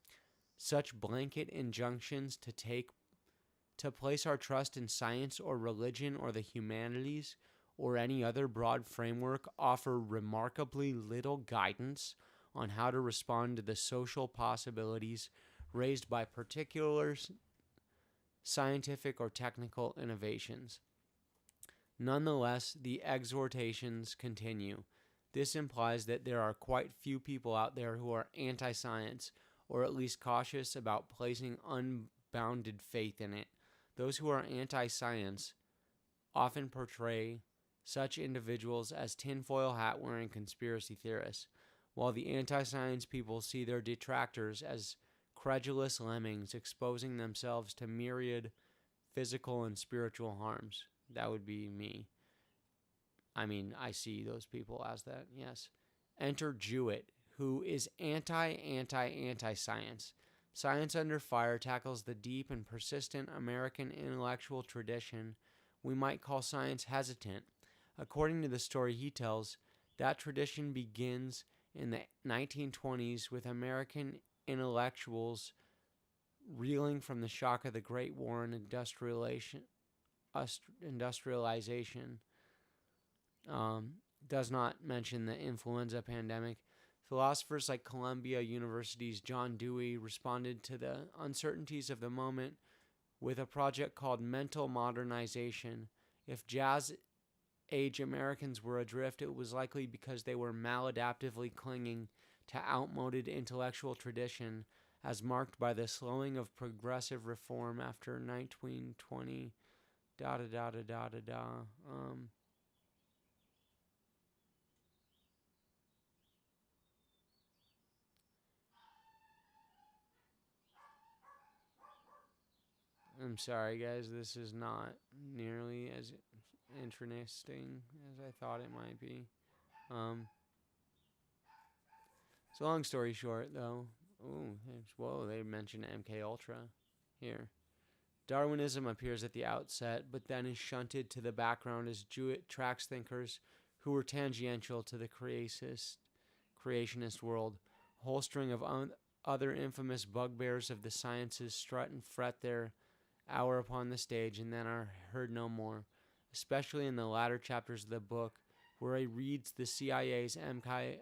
such blanket injunctions to place our trust in science or religion or the humanities or any other broad framework offer remarkably little guidance on how to respond to the social possibilities raised by particular scientific or technical innovations. Nonetheless, the exhortations continue. This implies that there are quite few people out there who are anti-science, or at least cautious about placing unbounded faith in it. Those who are anti-science often portray such individuals as tinfoil hat-wearing conspiracy theorists, while the anti-science people see their detractors as credulous lemmings exposing themselves to myriad physical and spiritual harms. That would be me. I mean, I see those people as that, yes. Enter Jewett, who is anti-science. Science Under Fire tackles the deep and persistent American intellectual tradition we might call science hesitant. According to the story he tells, that tradition begins in the 1920s with American intellectuals reeling from the shock of the Great War and industrialization. Does not mention the influenza pandemic. Philosophers like Columbia University's John Dewey responded to the uncertainties of the moment with a project called Mental Modernization. If Jazz Age Americans were adrift, it was likely because they were maladaptively clinging to outmoded intellectual tradition as marked by the slowing of progressive reform after 1920. I'm sorry, guys. This is not nearly as interesting as I thought it might be. So long story short, though. Whoa, they mentioned MK Ultra here. Darwinism appears at the outset, but then is shunted to the background as Jewett tracks thinkers who were tangential to the creationist world. A whole string of other infamous bugbears of the sciences strut and fret their hour upon the stage and then are heard no more, especially in the latter chapters of the book, where he reads the CIA's MK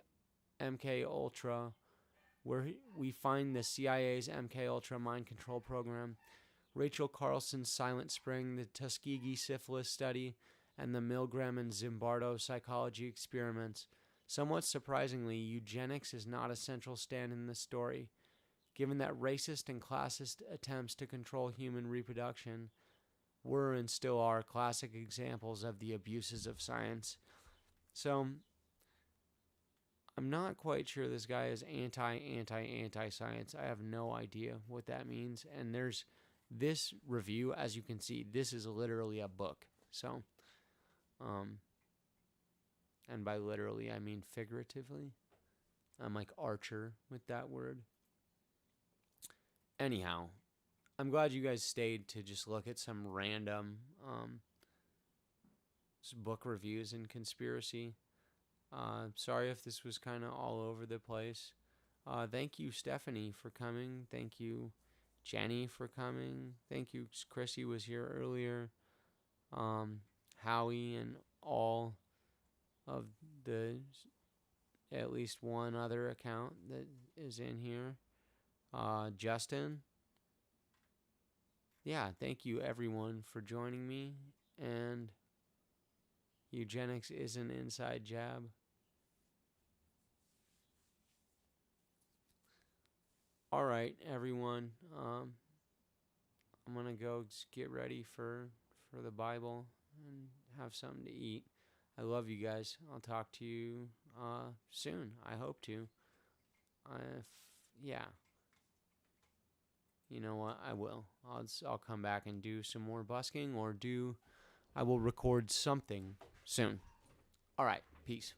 Ultra, where we find the CIA's MK Ultra mind control program, Rachel Carlson's Silent Spring, the Tuskegee syphilis study, and the Milgram and Zimbardo psychology experiments. Somewhat surprisingly, eugenics is not a central stand in the story, given that racist and classist attempts to control human reproduction were and still are classic examples of the abuses of science. So, I'm not quite sure this guy is anti-science. I have no idea what that means. And there's this review, as you can see, this is literally a book. So, and by literally, I mean figuratively. I'm like Archer with that word. Anyhow, I'm glad you guys stayed to just look at some random book reviews and conspiracy. Sorry if this was kind of all over the place. Thank you, Stephanie, for coming. Thank you, Jenny, for coming. Thank you, Chrissy was here earlier. Howie and all of the at least one other account that is in here. Justin. Yeah, thank you everyone for joining me. And eugenics is an inside jab. All right, everyone. I'm I'm gonna go get ready for the Bible and have something to eat. I love you guys. I'll talk to you soon. I hope to. Yeah. You know what? I will. I'll come back and do some more busking, or I will record something soon. All right. Peace.